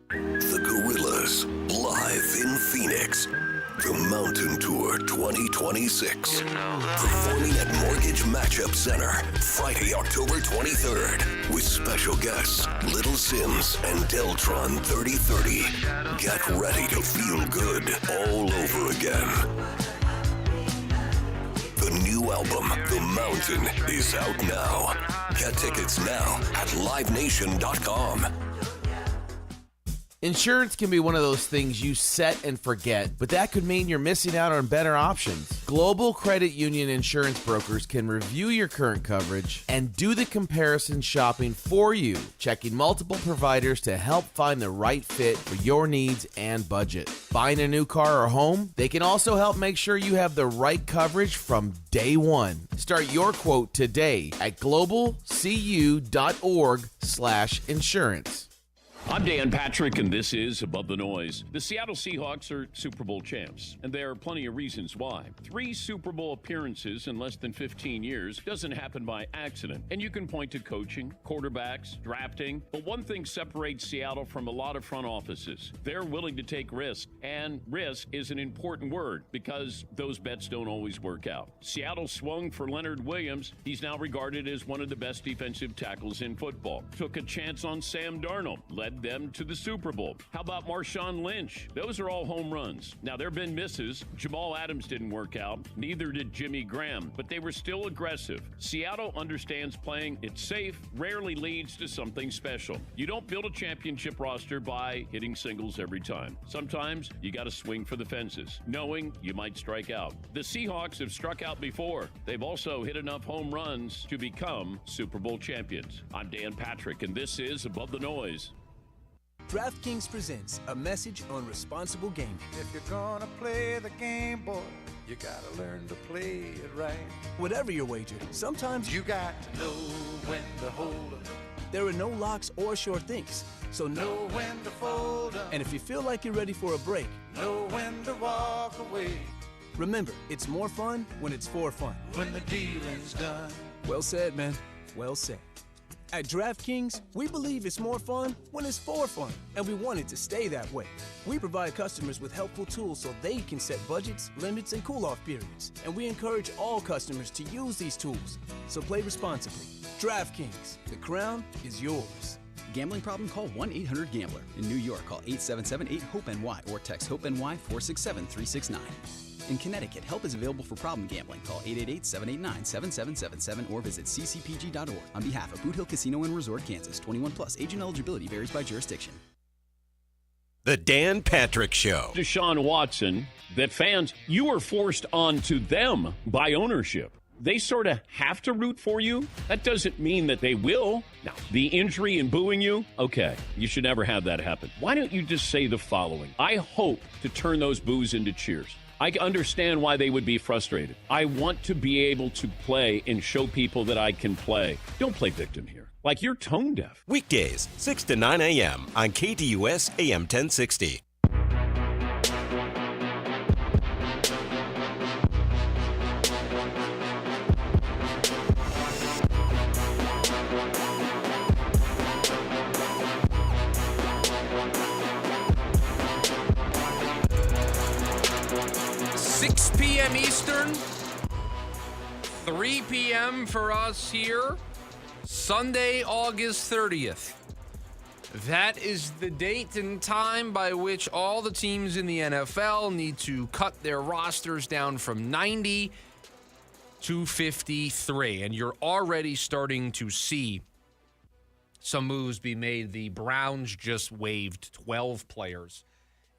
The Gorillas, live in Phoenix. The Mountain Tour 2026. Performing at Mortgage Matchup Center, Friday, October 23rd. With special guests, Little Sims and Deltron 3030. Get ready to feel good all over again. The new album, The Mountain, is out now. Get tickets now at livenation.com. Insurance can be one of those things you set and forget, but that could mean you're missing out on better options. Global Credit Union insurance brokers can review your current coverage and do the comparison shopping for you, checking multiple providers to help find the right fit for your needs and budget. Buying a new car or home? They can also help make sure you have the right coverage from day one. Start your quote today at globalcu.org/insurance. I'm Dan Patrick, and this is Above the Noise. The Seattle Seahawks are Super Bowl champs, and there are plenty of reasons why. 3 Super Bowl appearances in less than 15 years doesn't happen by accident. And you can point to coaching, quarterbacks, drafting. But one thing separates Seattle from a lot of front offices. They're willing to take risks, and risk is an important word because those bets don't always work out. Seattle swung for Leonard Williams. He's now regarded as one of the best defensive tackles in football. Took a chance on Sam Darnold, led them to the Super Bowl. How about Marshawn Lynch? Those are all home runs. Now, there have been misses. Jamal Adams didn't work out. Neither did Jimmy Graham, but they were still aggressive. Seattle understands playing it safe rarely leads to something special. You don't build a championship roster by hitting singles every time. Sometimes you got to swing for the fences, knowing you might strike out. The Seahawks have struck out before. They've also hit enough home runs to become Super Bowl champions. I'm Dan Patrick, and this is Above the Noise. DraftKings presents a message on responsible gaming. If you're gonna play the game, boy, you gotta learn to play it right. Whatever your wager, sometimes you got to know when to hold 'em. There are no locks or sure things, so know when to fold 'em. And if you feel like you're ready for a break, know when to walk away. Remember, it's more fun when it's for fun. When the dealing's done. Well said, man. Well said. At DraftKings, we believe it's more fun when it's for fun, and we want it to stay that way. We provide customers with helpful tools so they can set budgets, limits, and cool-off periods, and we encourage all customers to use these tools. So play responsibly. DraftKings, the crown is yours. Gambling problem? Call 1-800-GAMBLER. In New York, call 877-8-HOPE-NY or text HOPE-NY 467-369. In Connecticut, help is available for problem gambling. Call 888-789-7777 or visit ccpg.org. On behalf of Boot Hill Casino and Resort, Kansas, 21 plus. Age and eligibility varies by jurisdiction. The Dan Patrick Show. Deshaun Watson, that fans, you are forced onto them by ownership. They sort of have to root for you. That doesn't mean that they will. Now, the injury and booing you, okay, you should never have that happen. Why don't you just say the following? I hope to turn those boos into cheers. I understand why they would be frustrated. I want to be able to play and show people that I can play. Don't play victim here. Like, you're tone deaf. Weekdays, 6 to 9 a.m. on KDUS AM 1060. Eastern, 3 p.m. for us here, Sunday, August 30th. That is the date and time by which all the teams in the NFL need to cut their rosters down from 90 to 53. And you're already starting to see some moves be made. The Browns just waived 12 players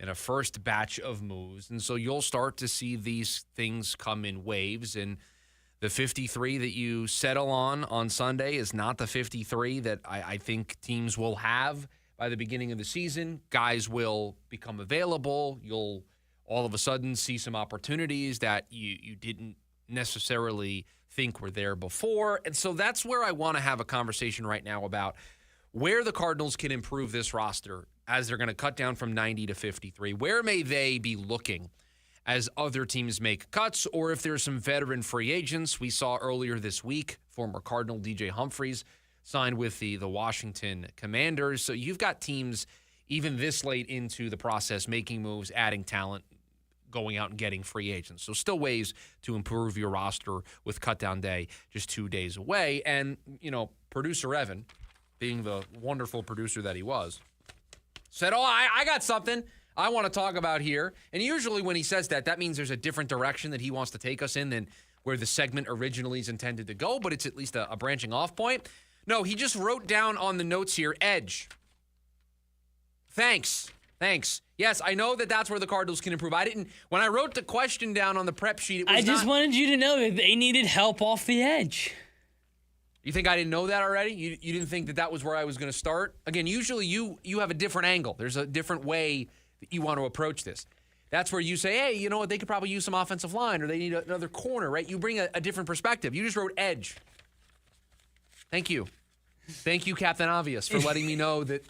in a first batch of moves. And so you'll start to see these things come in waves. And the 53 that you settle on Sunday is not the 53 that I think teams will have by the beginning of the season. Guys will become available. You'll all of a sudden see some opportunities that you didn't necessarily think were there before. And so that's where I want to have a conversation right now about where the Cardinals can improve this roster as they're going to cut down from 90 to 53. Where may they be looking as other teams make cuts, or if there's some veteran free agents? We saw earlier this week, former Cardinal DJ Humphries signed with the Washington Commanders. So you've got teams, even this late into the process, making moves, adding talent, going out and getting free agents. So still ways to improve your roster with cutdown day just 2 days away. And, you know, producer Evan, being the wonderful producer that he was, said, I got something I want to talk about here. And usually when he says that, that means there's a different direction that he wants to take us in than where the segment originally is intended to go, but it's at least a branching off point. No, he just wrote down on the notes here, edge. Thanks. Yes, I know that's where the Cardinals can improve. I didn't, when I wrote the question down on the prep sheet, it was I just wanted you to know that they needed help off the edge. You think I didn't know that already? You didn't think that was where I was going to start? Again, usually you have a different angle. There's a different way that you want to approach this. That's where you say, hey, you know what, they could probably use some offensive line, or they need another corner, right? You bring a different perspective. You just wrote edge. Thank you. Thank you, Captain Obvious, for letting me know that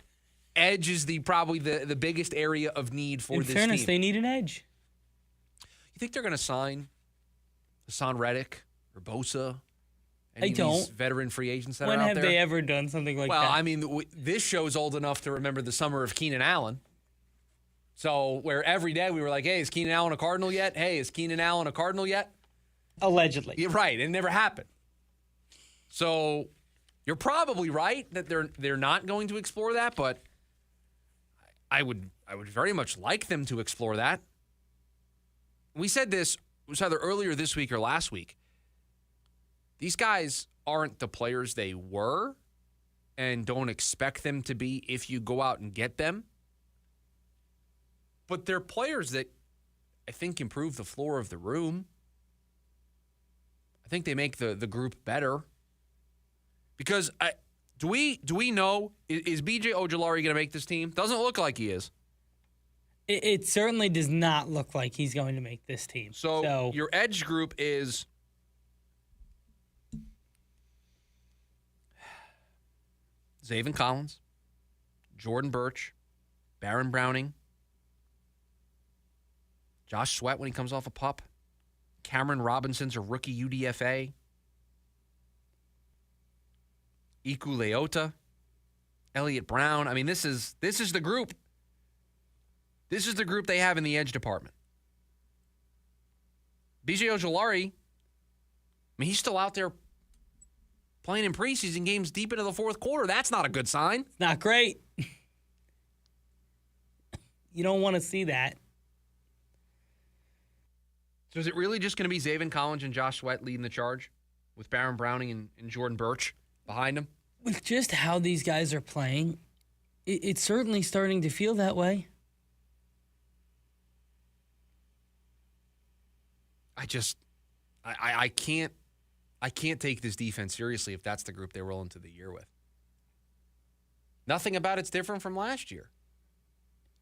edge is probably the biggest area of need for this team. In fairness, they need an edge. You think they're going to sign Hassan Reddick or Bosa? Any I of don't. These veteran free agents that When are out have there? they ever done something like that? Well, I mean, this show's old enough to remember the summer of Keenan Allen. So where every day we were like, hey, is Keenan Allen a Cardinal yet? Hey, is Keenan Allen a Cardinal yet? Allegedly. Yeah, right. It never happened. So you're probably right that they're not going to explore that, but I would very much like them to explore that. We said this, it was either earlier this week or last week. These guys aren't the players they were and don't expect them to be if you go out and get them. But they're players that I think improve the floor of the room. I think they make the group better. Because do we know, is B.J. Ojulari going to make this team? Doesn't look like he is. It certainly does not look like he's going to make this team. So your edge group is Zaven Collins, Jordan Birch, Baron Browning, Josh Sweat when he comes off a pup, Cameron Robinson's a rookie UDFA, Iku Leota, Elliott Brown. I mean, this is the group. This is the group they have in the edge department. B.J. Ojulari, I mean, he's still out there playing in preseason games deep into the fourth quarter. That's not a good sign. It's not great. You don't want to see that. So is it really just going to be Zaven Collins and Josh Sweat leading the charge with Baron Browning and Jordan Birch behind him? With just how these guys are playing, it's certainly starting to feel that way. I can't take this defense seriously if that's the group they roll into the year with. Nothing about it's different from last year.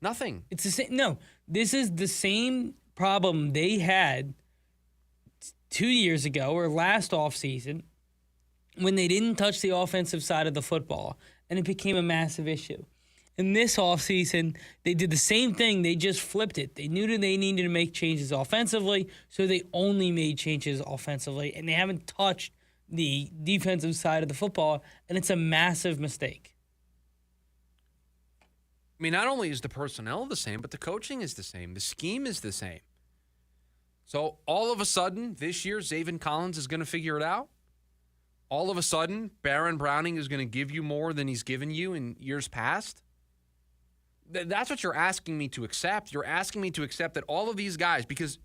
Nothing. It's the same. No, this is the same problem they had 2 years ago or last offseason when they didn't touch the offensive side of the football, and it became a massive issue. In this offseason, they did the same thing. They just flipped it. They knew that they needed to make changes offensively, so they only made changes offensively, and they haven't touched the defensive side of the football, and it's a massive mistake. I mean, not only is the personnel the same, but the coaching is the same. The scheme is the same. So all of a sudden, this year, Zaven Collins is going to figure it out. All of a sudden, Baron Browning is going to give you more than he's given you in years past. That's what you're asking me to accept. You're asking me to accept that all of these guys, because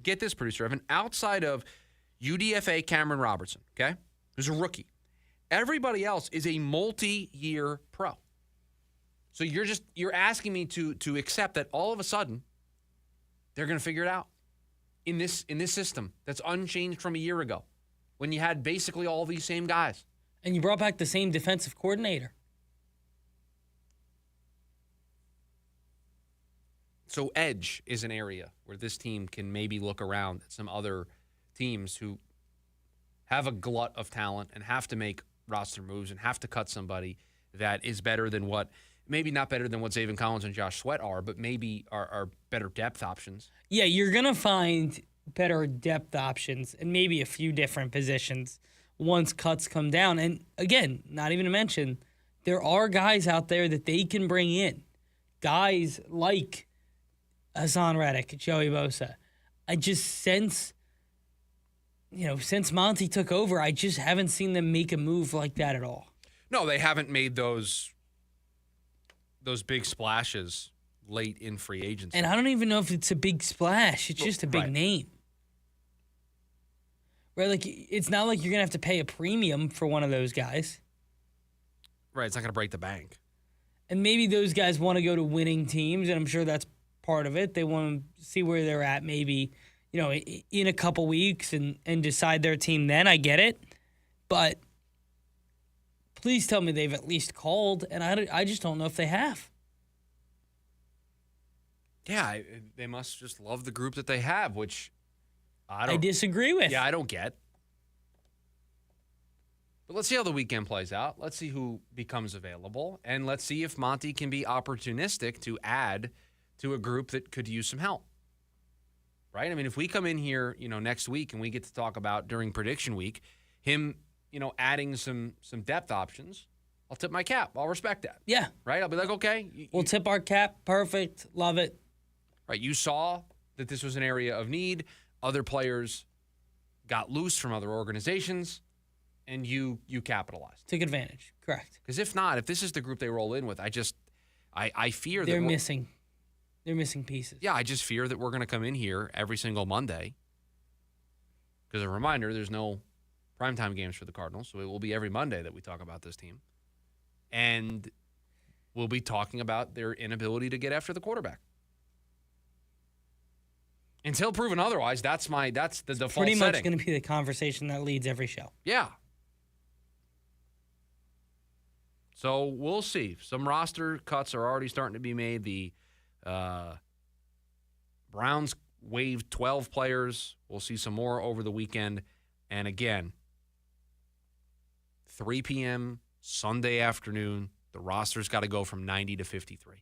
get this, producer Evan, outside of UDFA Cameron Robertson, okay, who's a rookie, everybody else is a multi-year pro. So you're asking me to accept that all of a sudden they're going to figure it out in this system that's unchanged from a year ago when you had basically all these same guys. And you brought back the same defensive coordinator. So edge is an area where this team can maybe look around at some other teams who have a glut of talent and have to make roster moves and have to cut somebody that is better than what, maybe not better than what Zaven Collins and Josh Sweat are, but maybe are better depth options. Yeah, you're going to find better depth options and maybe a few different positions once cuts come down. And again, not even to mention, there are guys out there that they can bring in. Guys like Hassan Reddick, Joey Bosa. I just since Monty took over, I just haven't seen them make a move like that at all. No, they haven't made those big splashes late in free agency. And I don't even know if it's a big splash. It's just a big name. Right? Like, it's not like you're going to have to pay a premium for one of those guys. Right, it's not going to break the bank. And maybe those guys want to go to winning teams, and I'm sure that's part of it. They want to see where they're at maybe, in a couple weeks and decide their team then. I get it. But please tell me they've at least called, and I just don't know if they have. Yeah, they must just love the group that they have, which I disagree with. Yeah, I don't get. But let's see how the weekend plays out. Let's see who becomes available. And let's see if Monty can be opportunistic to add to a group that could use some help. Right? I mean, if we come in here, next week and we get to talk about during prediction week, him, adding some depth options, I'll tip my cap. I'll respect that. Yeah. Right? I'll be like, okay. We'll tip our cap. Perfect. Love it. Right. You saw that this was an area of need. Other players got loose from other organizations, and you capitalized. Took advantage. Correct. Because if not, if this is the group they roll in with, I fear that they're missing pieces. Yeah, I just fear that we're going to come in here every single Monday. Because a reminder, there's no primetime games for the Cardinals, so it will be every Monday that we talk about this team. And we'll be talking about their inability to get after the quarterback. Until proven otherwise, that's the default pretty setting. much going to be the conversation that leads every show. Yeah. So we'll see. Some roster cuts are already starting to be made. The Browns waived 12 players. We'll see some more over the weekend. And again, 3 p.m. Sunday afternoon, the roster's got to go from 90 to 53.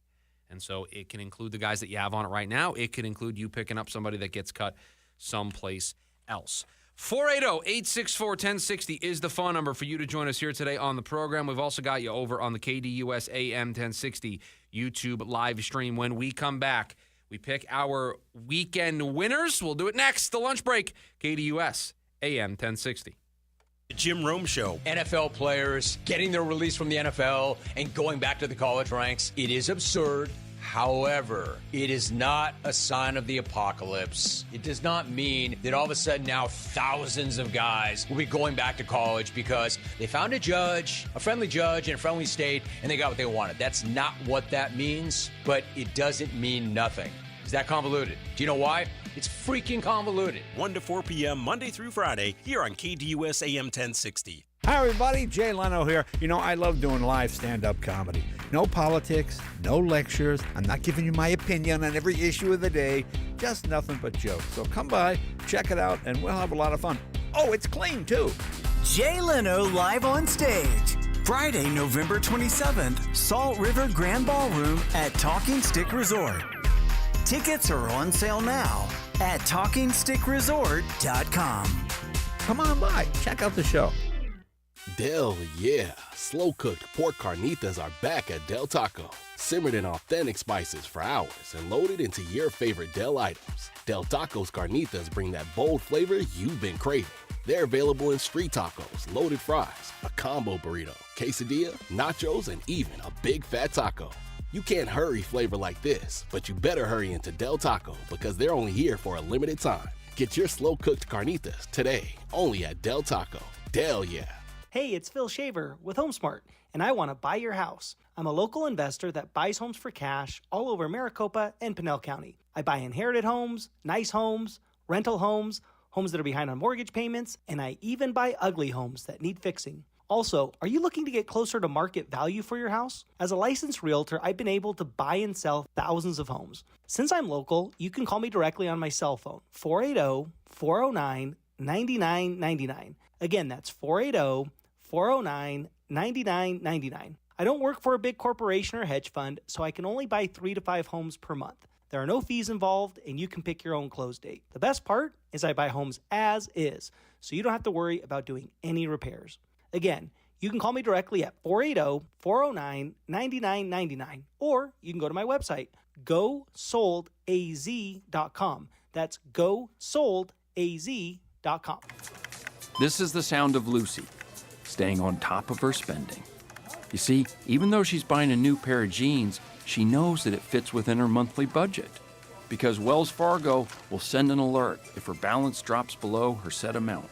And so it can include the guys that you have on it right now. It could include you picking up somebody that gets cut someplace else. 480-864-1060 is the phone number for you to join us here today on the program. We've also got you over on the KDUS AM 1060 YouTube live stream. When we come back, we pick our weekend winners. We'll do it next, the lunch break. KDUS AM 1060. The Jim Rome Show. NFL players getting their release from the NFL and going back to the college ranks. It is absurd. However, it is not a sign of the apocalypse. It does not mean that all of a sudden now thousands of guys will be going back to college because they found a judge, a friendly judge in a friendly state, and they got what they wanted. That's not what that means, but it doesn't mean nothing. Is that convoluted? Do you know why? It's freaking convoluted. 1 to 4 p.m. Monday through Friday here on KDUS AM 1060. Hi, everybody. Jay Leno here. I love doing live stand-up comedy. No politics, no lectures. I'm not giving you my opinion on every issue of the day. Just nothing but jokes. So come by, check it out, and we'll have a lot of fun. Oh, it's clean, too. Jay Leno live on stage. Friday, November 27th, Salt River Grand Ballroom at Talking Stick Resort. Tickets are on sale now at TalkingStickResort.com. Come on by. Check out the show. Del, yeah. Slow-cooked pork carnitas are back at Del Taco. Simmered in authentic spices for hours and loaded into your favorite Del items. Del Taco's carnitas bring that bold flavor you've been craving. They're available in street tacos, loaded fries, a combo burrito, quesadilla, nachos, and even a big fat taco. You can't hurry flavor like this, but you better hurry into Del Taco because they're only here for a limited time. Get your slow-cooked carnitas today, only at Del Taco. Del, yeah. Hey, it's Phil Shaver with HomeSmart, and I want to buy your house. I'm a local investor that buys homes for cash all over Maricopa and Pinell County. I buy inherited homes, nice homes, rental homes, homes that are behind on mortgage payments, and I even buy ugly homes that need fixing. Also, are you looking to get closer to market value for your house? As a licensed realtor, I've been able to buy and sell thousands of homes. Since I'm local, you can call me directly on my cell phone, 480-409-9999. Again, that's 480-409-9999. I don't work for a big corporation or hedge fund, so I can only buy 3 to 5 homes per month. There are no fees involved, and you can pick your own close date. The best part is I buy homes as is, so you don't have to worry about doing any repairs. Again, you can call me directly at 480-409-9999, or you can go to my website, gosoldaz.com. That's gosoldaz.com. This is the sound of Lucy, staying on top of her spending. You see, even though she's buying a new pair of jeans, she knows that it fits within her monthly budget, because Wells Fargo will send an alert if her balance drops below her set amount.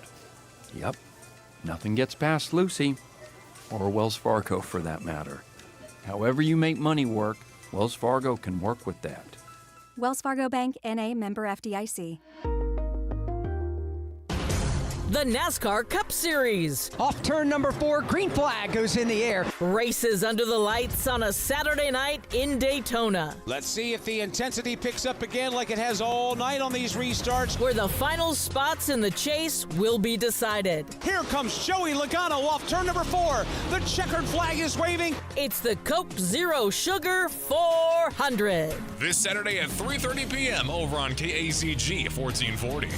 Yep. Nothing gets past Lucy, or Wells Fargo for that matter. However you make money work, Wells Fargo can work with that. Wells Fargo Bank, N.A., member FDIC. The NASCAR Cup Series. Off turn number 4, green flag goes in the air. Races under the lights on a Saturday night in Daytona. Let's see if the intensity picks up again like it has all night on these restarts. Where the final spots in the chase will be decided. Here comes Joey Logano off turn number 4. The checkered flag is waving. It's the Coke Zero Sugar 400. This Saturday at 3:30 p.m. over on KACG 1440.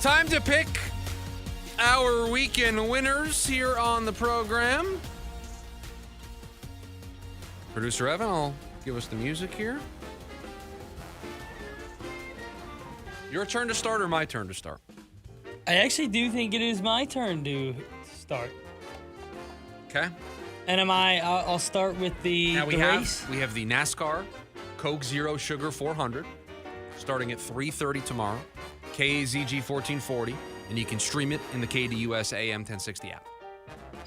Time to pick our weekend winners here on the program. Producer Evan will give us the music here. Your turn to start or my turn to start? I actually do think it is my turn to start. Okay. And I'll start with the race. We have the NASCAR Coke Zero Sugar 400 starting at 3:30 tomorrow. KAZG 1440, and you can stream it in the KDUS AM 1060 app.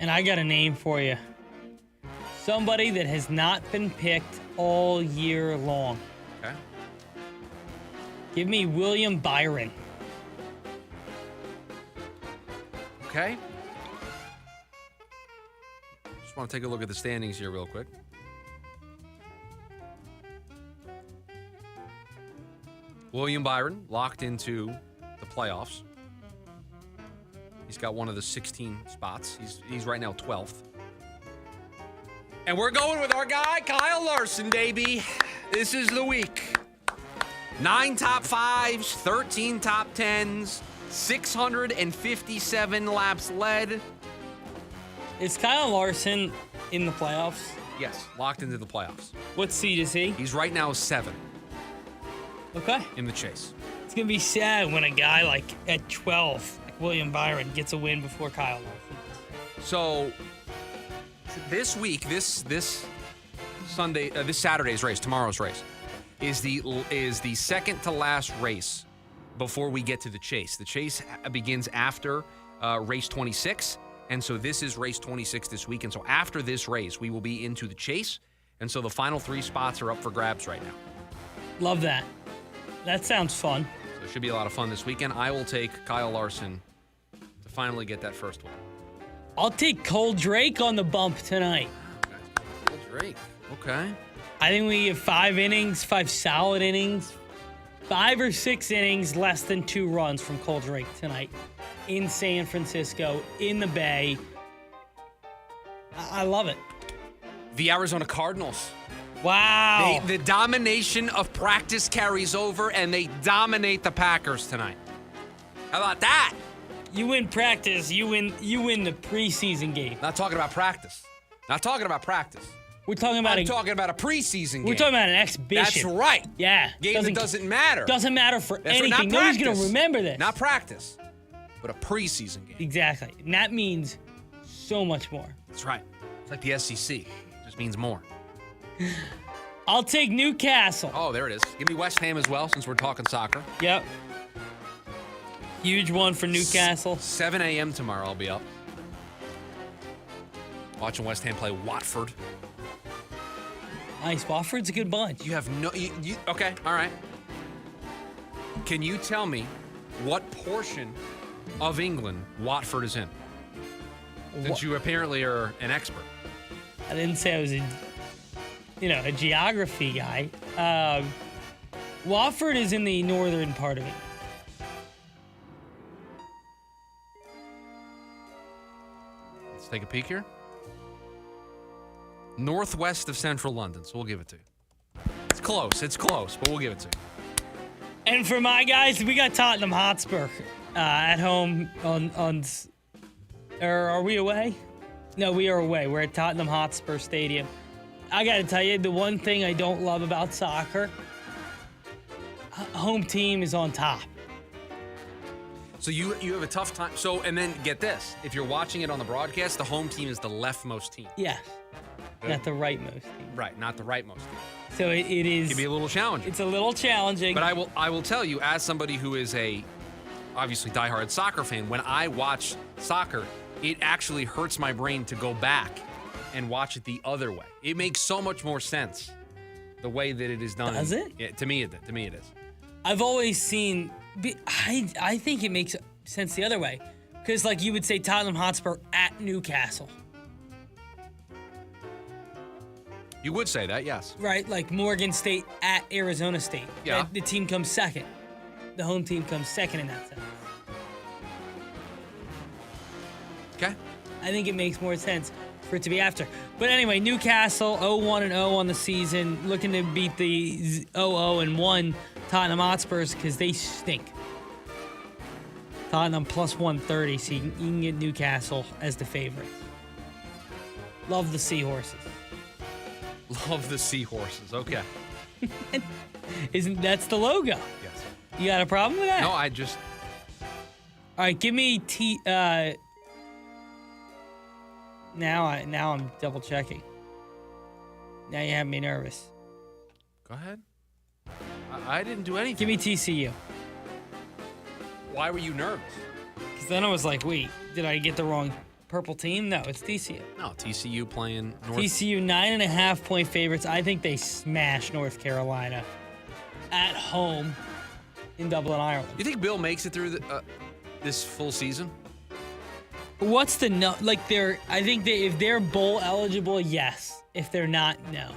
And I got a name for you. Somebody that has not been picked all year long. Okay. Give me William Byron. Okay. Just want to take a look at the standings here real quick. William Byron locked into the playoffs. He's got one of the 16 spots. He's right now 12th. And we're going with our guy, Kyle Larson, baby. This is the week. 9 top 5s, 13 top 10s, 657 laps led. Is Kyle Larson in the playoffs? Yes, locked into the playoffs. What seed is he? He's right now 7. Okay. In the chase. It's going to be sad when a guy like at 12, like William Byron, gets a win before Kyle Larson. So this week, this Sunday, this Saturday's race, tomorrow's race, is the second to last race before we get to the chase. The chase begins after race 26, and so this is race 26 this week. And so after this race, we will be into the chase, and so the final 3 spots are up for grabs right now. Love that. That sounds fun. So it should be a lot of fun this weekend. I will take Kyle Larson to finally get that first one. I'll take Cole Drake on the bump tonight. Cole Drake. Okay. I think we have 5 innings, 5 solid innings, 5 or 6 innings, less than 2 runs from Cole Drake tonight in San Francisco, in the Bay. I love it. The Arizona Cardinals. Wow. The domination of practice carries over, and they dominate the Packers tonight. How about that? You win practice, you win the preseason game. Not talking about practice. Not talking about practice. We're talking about I'm talking about a preseason game. We're talking about an exhibition. That's right. Yeah. Game that doesn't matter. Doesn't matter for That's anything. Right. Nobody's going to remember this. Not practice, but a preseason game. Exactly. And that means so much more. That's right. It's like the SEC. It just means more. I'll take Newcastle. Oh, there it is. Give me West Ham as well, since we're talking soccer. Yep. Huge one for Newcastle. 7 a.m. tomorrow, I'll be up. Watching West Ham play Watford. Nice. Watford's a good bunch. You have no... okay, all right. Can you tell me what portion of England Watford is in? Since you apparently are an expert. I didn't say I was a geography guy. Watford is in the northern part of it. Let's take a peek here. Northwest of central London, so we'll give it to you. It's close, but we'll give it to you. And for my guys, we got Tottenham Hotspur at home on or are we away? No, we are away. We're at Tottenham Hotspur Stadium. I got to tell you, the one thing I don't love about soccer, home team is on top. So you have a tough time. So, and then get this. If you're watching it on the broadcast, the home team is the leftmost team. Yeah. Not the rightmost team. Right, not the rightmost team. So it is. It can be a little challenging. It's a little challenging. But I will tell you, as somebody who is a obviously diehard soccer fan, when I watch soccer, it actually hurts my brain to go back and watch it the other way. It makes so much more sense the way that it is done. Does it? Yeah, to me it is. I've always seen. I think it makes sense the other way, because like you would say Tottenham Hotspur at Newcastle. You would say that, yes. Right, like Morgan State at Arizona State. Yeah. The team comes second. The home team comes second in that sense. Okay. I think it makes more sense for it to be after. But anyway, Newcastle 0-1-0 on the season, looking to beat the 0-0-1 Tottenham Hotspurs because they stink. Tottenham plus 130, so you can get Newcastle as the favorites. Love the Seahorses. Love the Seahorses. Okay. That's the logo? Yes. You got a problem with that? No, I just. All right, give me Now I'm double checking. Now you have me nervous. Go ahead. I didn't do anything. Give me TCU. Why were you nervous? Because then I was like, wait, did I get the wrong purple team? No, it's TCU. No, TCU playing North. TCU 9.5-point favorites. I think they smash North Carolina at home in Dublin, Ireland. You think Bill makes it through this full season? What's the no? Like I think if they're bowl eligible, yes. If they're not, no.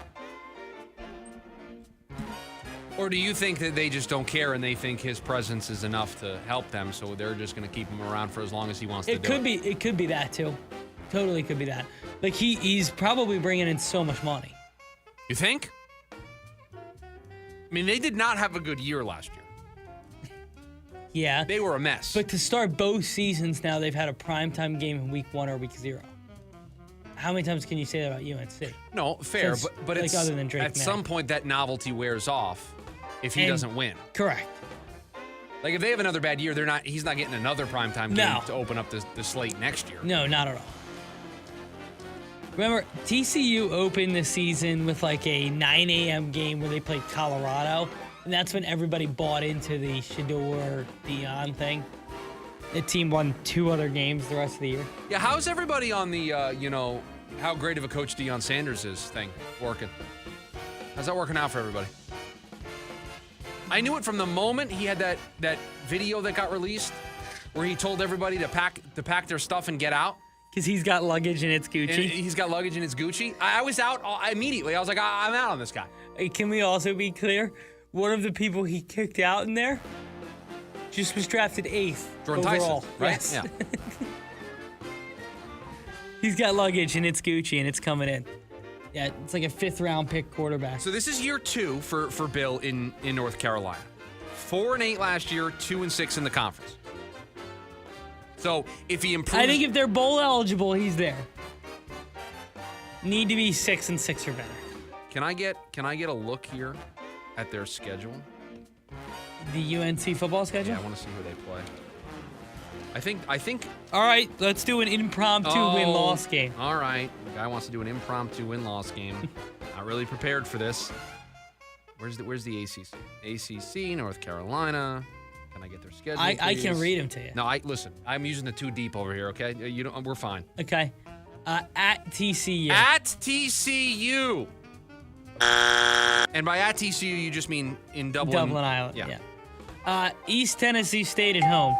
Or do you think that they just don't care and they think his presence is enough to help them, so they're just going to keep him around for as long as he wants to do it? It could be that too. Totally could be that. Like he's probably bringing in so much money. You think? I mean, they did not have a good year last year. Yeah. They were a mess. But to start both seasons now, they've had a primetime game in week 1 or week 0. How many times can you say that about UNC? No, fair, Since, but like, it's other than Drake at May. some point that novelty wears off if he doesn't win. Correct. Like if they have another bad year, he's not getting another primetime game to open up the slate next year. No, not at all. Remember, TCU opened the season with like a 9 a.m. game where they played Colorado, and that's when everybody bought into the Shador Dion thing. The team won 2 other games the rest of the year. Yeah, how's everybody on the, how great of a coach Deion Sanders is thing working? How's that working out for everybody? I knew it from the moment he had that video that got released where he told everybody to pack their stuff and get out. Because he's got luggage and it's Gucci. And he's got luggage and it's Gucci. I was out immediately. I was like, I'm out on this guy. Can we also be clear? One of the people he kicked out in there just was drafted 8th Jordan overall. Tyson, right? Yes. Yeah. He's got luggage and it's Gucci and it's coming in. Yeah, it's like a 5th-round pick quarterback. So this is year 2 for Bill in North Carolina. 4-8 last year, 2-6 in the conference. So if he improves, I think if they're bowl eligible, he's there. Need to be 6-6 or better. Can I get a look here at their schedule? The UNC football schedule? Yeah, I want to see who they play. I think. All right, let's do an impromptu win-loss game. All right, the guy wants to do an impromptu win-loss game. Not really prepared for this. Where's the ACC? ACC, North Carolina. Can I get their schedule? I can read them to you. No, listen. I'm using the too deep over here. Okay, we're fine. Okay, at TCU. At TCU. And by at TCU, you just mean in Dublin, Island. Yeah. East Tennessee State at home.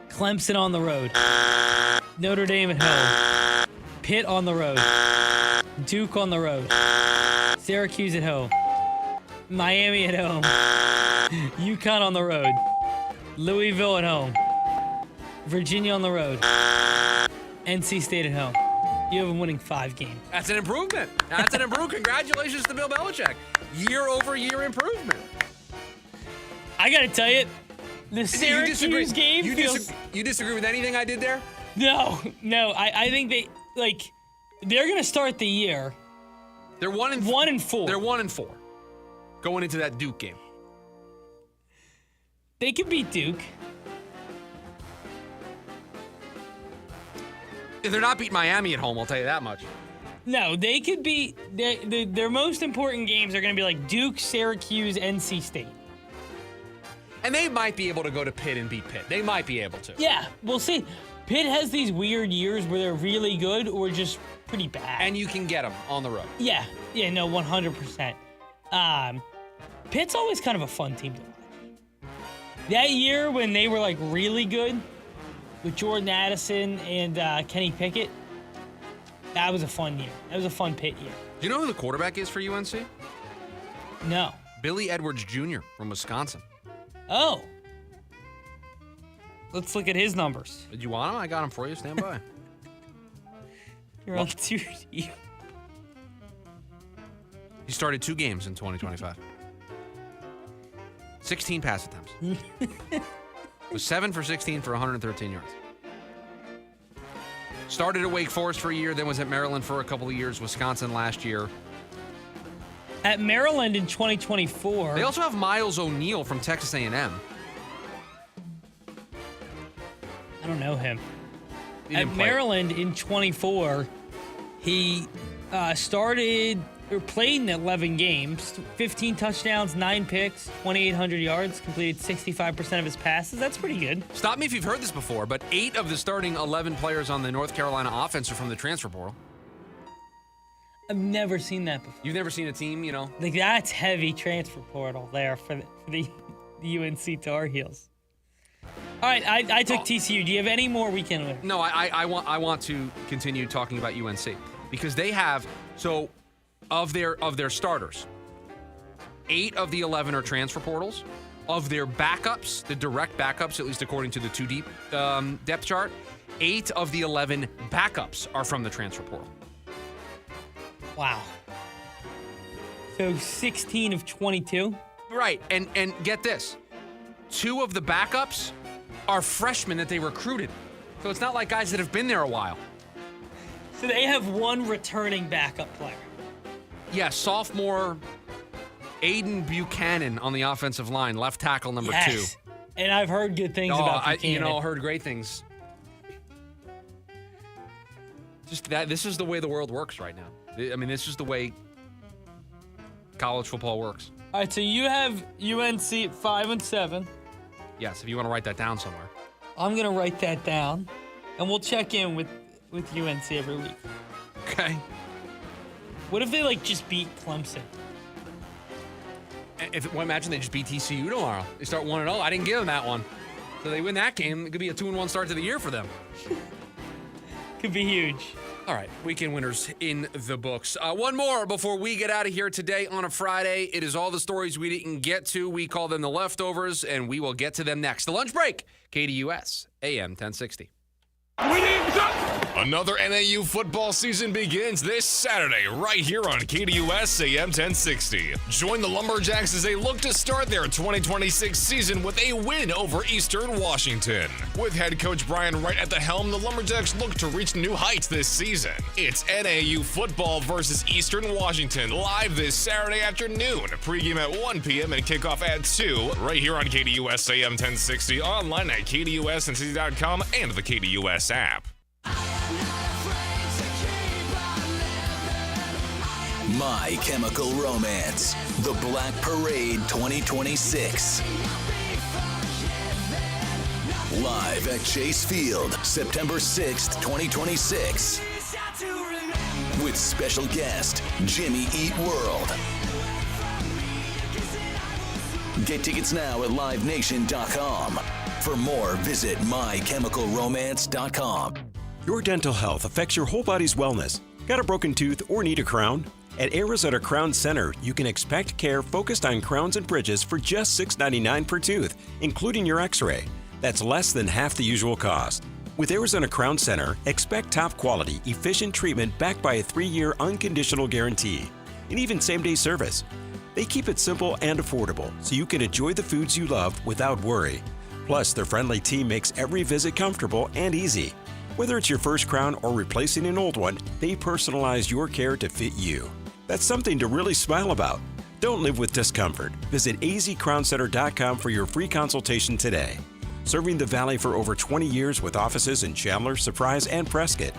Clemson on the road. Notre Dame at home. Pitt on the road. Duke on the road. Syracuse at home. Miami at home. UConn on the road. Louisville at home. Virginia on the road. NC State at home. You have them winning 5 games. That's an improvement. That's an improvement. Congratulations to Bill Belichick. Year-over-year improvement. I got to tell you, the Syracuse game feels... You disagree with anything I did there? No. I think they're going to start the year. They're 1-4. They're 1-4 going into that Duke game. They could beat Duke. They're not beating Miami at home, I'll tell you that much. No, they could be. Their most important games are going to be like Duke, Syracuse, NC State. And they might be able to go to Pitt and beat Pitt. They might be able to. Yeah, we'll see. Pitt has these weird years where they're really good or just pretty bad. And you can get them on the road. Yeah, no, 100%. Pitt's always kind of a fun team to watch. That year when they were like really good with Jordan Addison and Kenny Pickett, that was a fun year. That was a fun Pitt year. Do you know who the quarterback is for UNC? No. Billy Edwards Jr. from Wisconsin. Oh. Let's look at his numbers. Did you want him? I got him for you. Stand by. You're on 2. He started 2 games in 2025. 16 pass attempts. Was 7 for 16 for 113 yards. Started at Wake Forest for a year, then was at Maryland for a couple of years, Wisconsin last year. At Maryland in 2024. They also have Miles O'Neal from Texas A&M. I don't know him. At Maryland in 24, he started or played in 11 games, 15 touchdowns, 9 picks, 2,800 yards, completed 65% of his passes. That's pretty good. Stop me if you've heard this before, but 8 of the starting 11 players on the North Carolina offense are from the transfer portal. I've never seen that before. You've never seen a team, Like, that's heavy transfer portal there for the UNC Tar Heels. All right, I took TCU. Do you have any more weekend winners? No, I want to continue talking about UNC because they have, so of their starters, 8 of the 11 are transfer portals. Of their backups, the direct backups, at least according to the 2 deep depth chart, 8 of the 11 backups are from the transfer portal. Wow. So 16 of 22? Right, and get this. 2 of the backups are freshmen that they recruited. So it's not like guys that have been there a while. So they have 1 returning backup player. Yeah, sophomore Aiden Buchanan on the offensive line, left tackle number 2. And I've heard good things about Buchanan. Heard great things. Just that this is the way the world works right now. I mean, this is the way college football works. All right, so you have UNC at 5-7. Yes, if you want to write that down somewhere. I'm going to write that down, and we'll check in with UNC every week. Okay. What if they, just beat Clemson? Imagine they just beat TCU tomorrow. They start 1-0. I didn't give them that one. So they win that game. It could be a 2-1 start to the year for them. Could be huge. All right, weekend winners in the books. One more before we get out of here today on a Friday. It is all the stories we didn't get to. We call them the leftovers, and we will get to them next. The lunch break, KDUS AM 1060. Another NAU football season begins this Saturday right here on KDUS AM 1060. Join the Lumberjacks as they look to start their 2026 season with a win over Eastern Washington. With head coach Brian Wright at the helm, the Lumberjacks look to reach new heights this season. It's NAU football versus Eastern Washington live this Saturday afternoon. Pregame at 1 p.m. and kickoff at 2 right here on KDUS AM 1060, online at KDUSNC.com and the KDUS app. My Chemical Romance, The Black Parade 2026. Live at Chase Field, September 6th, 2026. With special guest, Jimmy Eat World. Get tickets now at livenation.com. For more, visit mychemicalromance.com. Your dental health affects your whole body's wellness. Got a broken tooth or need a crown? At Arizona Crown Center, you can expect care focused on crowns and bridges for just $6.99 per tooth, including your x-ray. That's less than half the usual cost. With Arizona Crown Center, expect top quality, efficient treatment backed by a 3-year unconditional guarantee, and even same-day service. They keep it simple and affordable, so you can enjoy the foods you love without worry. Plus, their friendly team makes every visit comfortable and easy. Whether it's your first crown or replacing an old one, they personalize your care to fit you. That's something to really smile about. Don't live with discomfort. Visit azcrowncenter.com for your free consultation today. Serving the Valley for over 20 years with offices in Chandler, Surprise, and Prescott.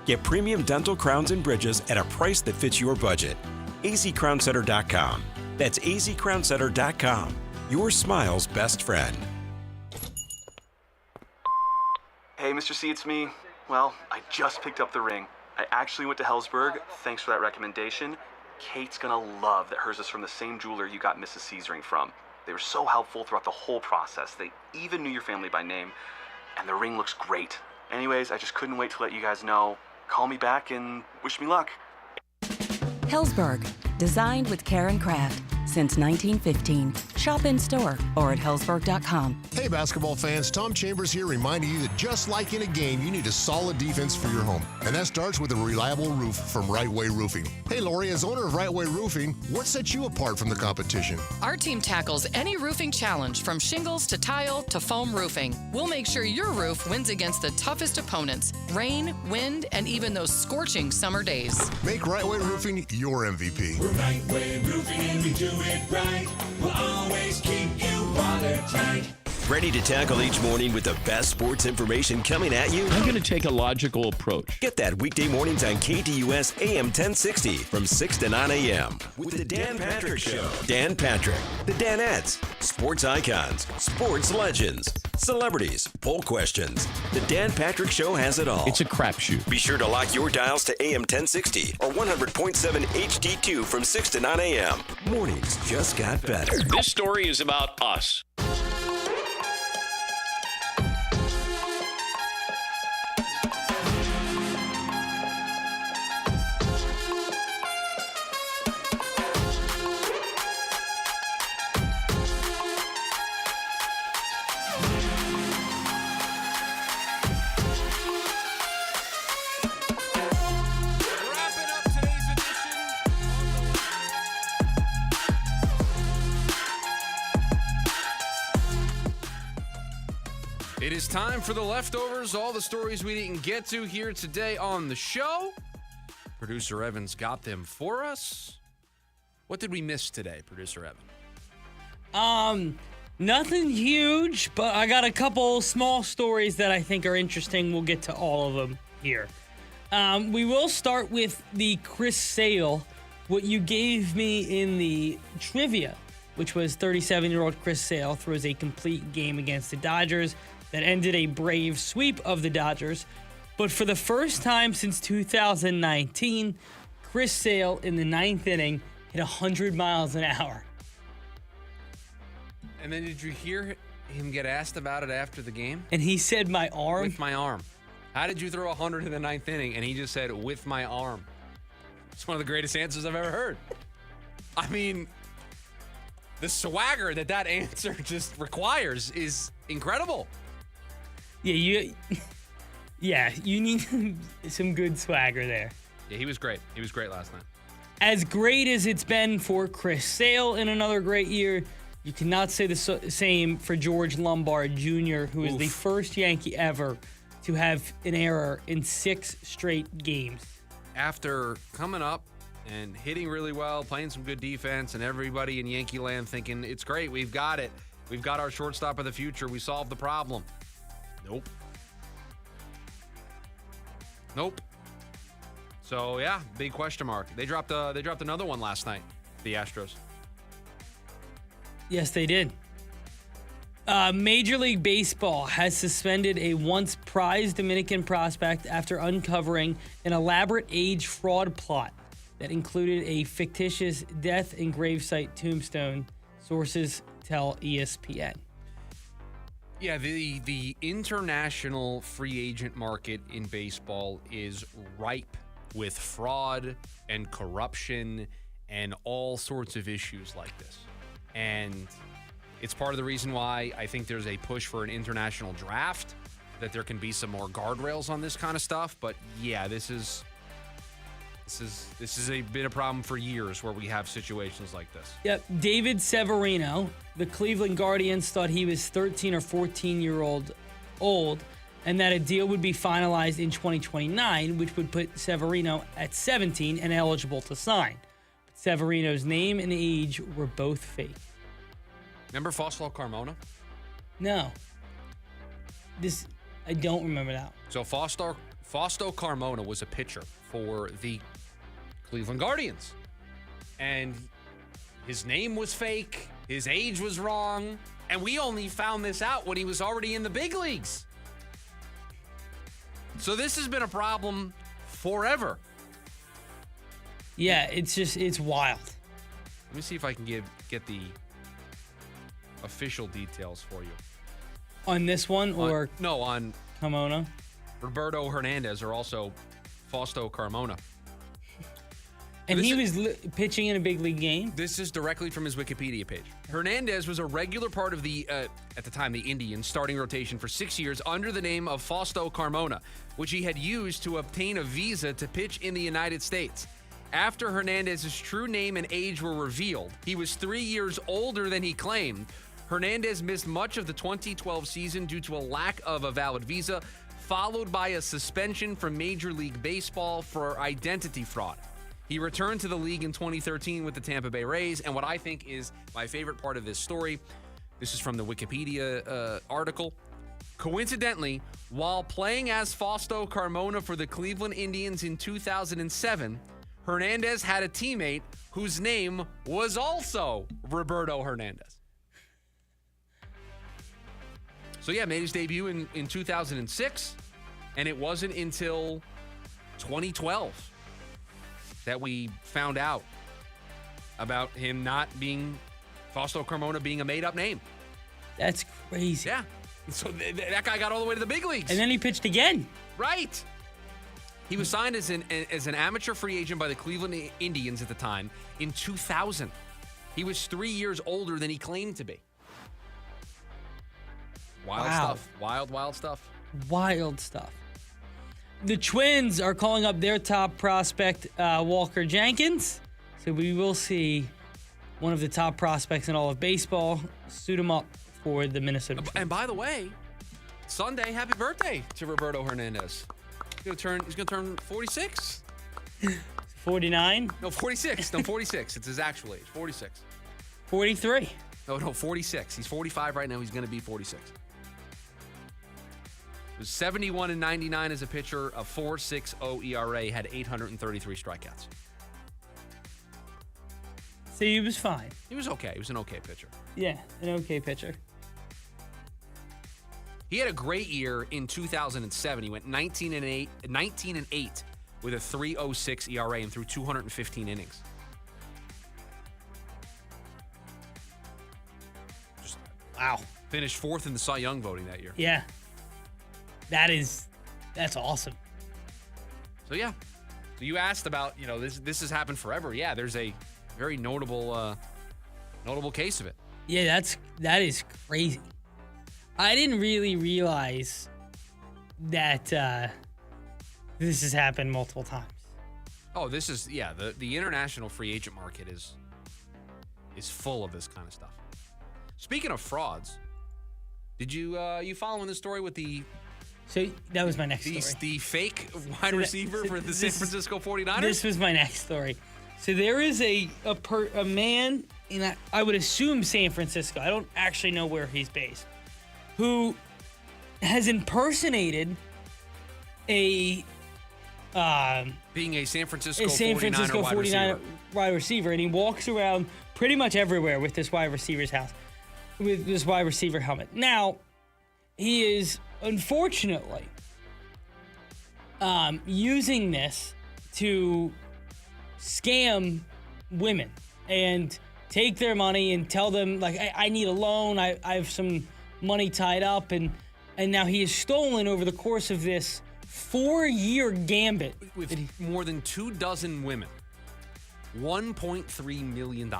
Get premium dental crowns and bridges at a price that fits your budget. azcrowncenter.com. That's azcrowncenter.com. Your smile's best friend. Hey, Mr. C, it's me. Well, I just picked up the ring. I actually went to Hellsberg. Thanks for that recommendation. Kate's gonna love that hers is from the same jeweler you got Mrs. C's ring from. They were so helpful throughout the whole process. They even knew your family by name. And the ring looks great. Anyways, I just couldn't wait to let you guys know. Call me back and wish me luck. Hellsberg, designed with care and craft since 1915. Shop in store or at hellsberg.com. Hey, basketball fans, Tom Chambers here reminding you that just like in a game, you need a solid defense for your home. And that starts with a reliable roof from Right Way Roofing. Hey, Lori, as owner of Right Way Roofing, what sets you apart from the competition? Our team tackles any roofing challenge from shingles to tile to foam roofing. We'll make sure your roof wins against the toughest opponents, rain, wind, and even those scorching summer days. Make Right Way Roofing your MVP. We're Right Way Roofing and we do it right. We'll always keep you watertight. Ready to tackle each morning with the best sports information coming at you? I'm going to take a logical approach. Get that weekday mornings on KDUS AM 1060 from 6 to 9 a.m. with the Dan Patrick Show. Dan Patrick, the Danettes, sports icons, sports legends, celebrities, poll questions. The Dan Patrick Show has it all. It's a crapshoot. Be sure to lock your dials to AM 1060 or 100.7 HD2 from 6 to 9 a.m. Mornings just got better. This story is about us. It is time for the leftovers, all the stories we didn't get to here today on the show. Producer Evan's got them for us. What did we miss today, Producer Evan? Nothing huge, but I got a couple small stories that I think are interesting. We'll get to all of them here. We will start with the Chris Sale, what you gave me in the trivia, which was 37-year-old Chris Sale throws a complete game against the Dodgers that ended a brave sweep of the Dodgers. But for the first time since 2019, Chris Sale in the ninth inning hit 100 miles an hour. And then did you hear him get asked about it after the game? And he said, my arm? With my arm. How did you throw 100 in the ninth inning? And he just said, with my arm. It's one of the greatest answers I've ever heard. I mean, the swagger that answer just requires is incredible. Yeah, you need some good swagger there. Yeah, he was great. He was great last night. As great as it's been for Chris Sale in another great year, you cannot say the same for George Lombard Jr., who is the first Yankee ever to have an error in 6 straight games. After coming up and hitting really well, playing some good defense, and everybody in Yankee land thinking, it's great, we've got it. We've got our shortstop of the future. We solved the problem. Nope. So, yeah, big question mark. They dropped another one last night, the Astros. Yes, they did. Major League Baseball has suspended a once prized Dominican prospect after uncovering an elaborate age fraud plot that included a fictitious death and gravesite tombstone, sources tell ESPN. Yeah, the international free agent market in baseball is ripe with fraud and corruption and all sorts of issues like this. And it's part of the reason why I think there's a push for an international draft, that there can be some more guardrails on this kind of stuff. But yeah, this is been a problem for years where we have situations like this. Yep, David Severino, the Cleveland Guardians thought he was 13 or 14-year-old old, and that a deal would be finalized in 2029, which would put Severino at 17 and eligible to sign. But Severino's name and age were both fake. Remember Fossil Carmona? No. I don't remember that. So Fausto Carmona was a pitcher for the Cleveland Guardians. And his name was fake, his age was wrong, and we only found this out when he was already in the big leagues. So this has been a problem forever. Yeah, it's wild. Let me see if I can get the official details for you. On this one, or on Carmona? Roberto Hernandez, or also Fausto Carmona. And he was pitching in a big league game? This is directly from his Wikipedia page. Hernandez was a regular part of the, at the time, the Indians' starting rotation for 6 years under the name of Fausto Carmona, which he had used to obtain a visa to pitch in the United States. After Hernandez's true name and age were revealed, he was 3 years older than he claimed. Hernandez missed much of the 2012 season due to a lack of a valid visa, followed by a suspension from Major League Baseball for identity fraud. He returned to the league in 2013 with the Tampa Bay Rays, and what I think is my favorite part of this story, this is from the Wikipedia article. Coincidentally, while playing as Fausto Carmona for the Cleveland Indians in 2007, Hernandez had a teammate whose name was also Roberto Hernandez. So yeah, made his debut in 2006, and it wasn't until 2012 that we found out about him not being Fausto Carmona, being a made-up name. That's crazy. Yeah. So that guy got all the way to the big leagues. And then he pitched again. Right. He was signed as an amateur free agent by the Cleveland Indians at the time in 2000. He was 3 years older than he claimed to be. Wild stuff. Wild stuff. Wild stuff. The Twins are calling up their top prospect, Walker Jenkins. So we will see one of the top prospects in all of baseball suit him up for the Minnesota Twins. And by the way, Sunday, happy birthday to Roberto Hernandez. He's going to turn 46. 49? No, 46. No, 46. It's his actual age. 46. 43. No, 46. He's 45 right now. He's going to be 46. Was 71 and 99 as a pitcher, a 4.60 ERA, had 833 strikeouts. So he was fine. He was okay. He was an okay pitcher. Yeah, an okay pitcher. He had a great year in 2007. He went 19 and 8 with a 3.06 ERA and threw 215 innings. Just wow. Finished fourth in the Cy Young voting that year. Yeah. That's awesome. So yeah. So you asked about, this has happened forever. Yeah, there's a very notable case of it. Yeah, that is crazy. I didn't really realize that this has happened multiple times. Oh, this is the international free agent market is full of this kind of stuff. Speaking of frauds, did you following the story with the So that was my next story. The fake wide receiver for the San Francisco 49ers? This was my next story. So there is a man in, I would assume, San Francisco. I don't actually know where he's based, who has impersonated being a San Francisco 49er wide receiver, and he walks around pretty much everywhere with this wide receiver's house, with this wide receiver helmet. Now, he is unfortunately using this to scam women and take their money and tell them, like, I need a loan, I have some money tied up, and now he has stolen over the course of this 4-year gambit with more than 24 women, $1.3 million.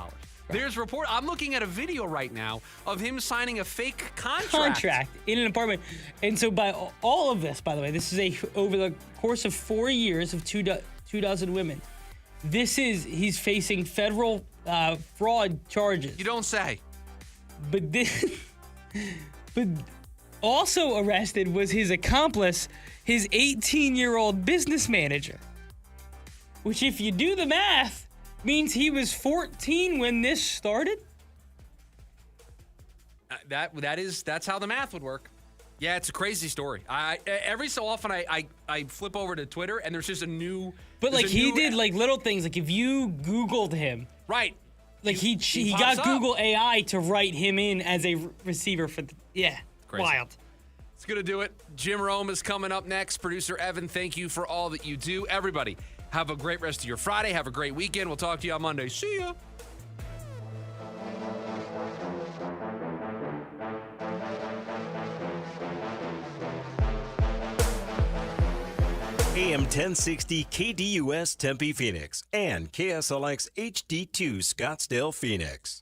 There's report. I'm looking at a video right now of him signing a fake contract in an apartment. And so by all of this, by the way, this is over the course of 4 years of 24 women. He's facing federal fraud charges. You don't say. But also arrested was his accomplice, his 18-year-old business manager, which, if you do the math, means he was 14 when this started. That's how the math would work. Yeah, it's a crazy story. Every so often I flip over to Twitter and there's just a new. But like he did like little things. Like if you Googled him, right? Like he pops got up. Google AI to write him in as a receiver for. Crazy. Wild. It's going to do it. Jim Rome is coming up next. Producer Evan, thank you for all that you do. Everybody, have a great rest of your Friday. Have a great weekend. We'll talk to you on Monday. See ya. AM 1060 KDUS Tempe Phoenix and KSLX HD2 Scottsdale Phoenix.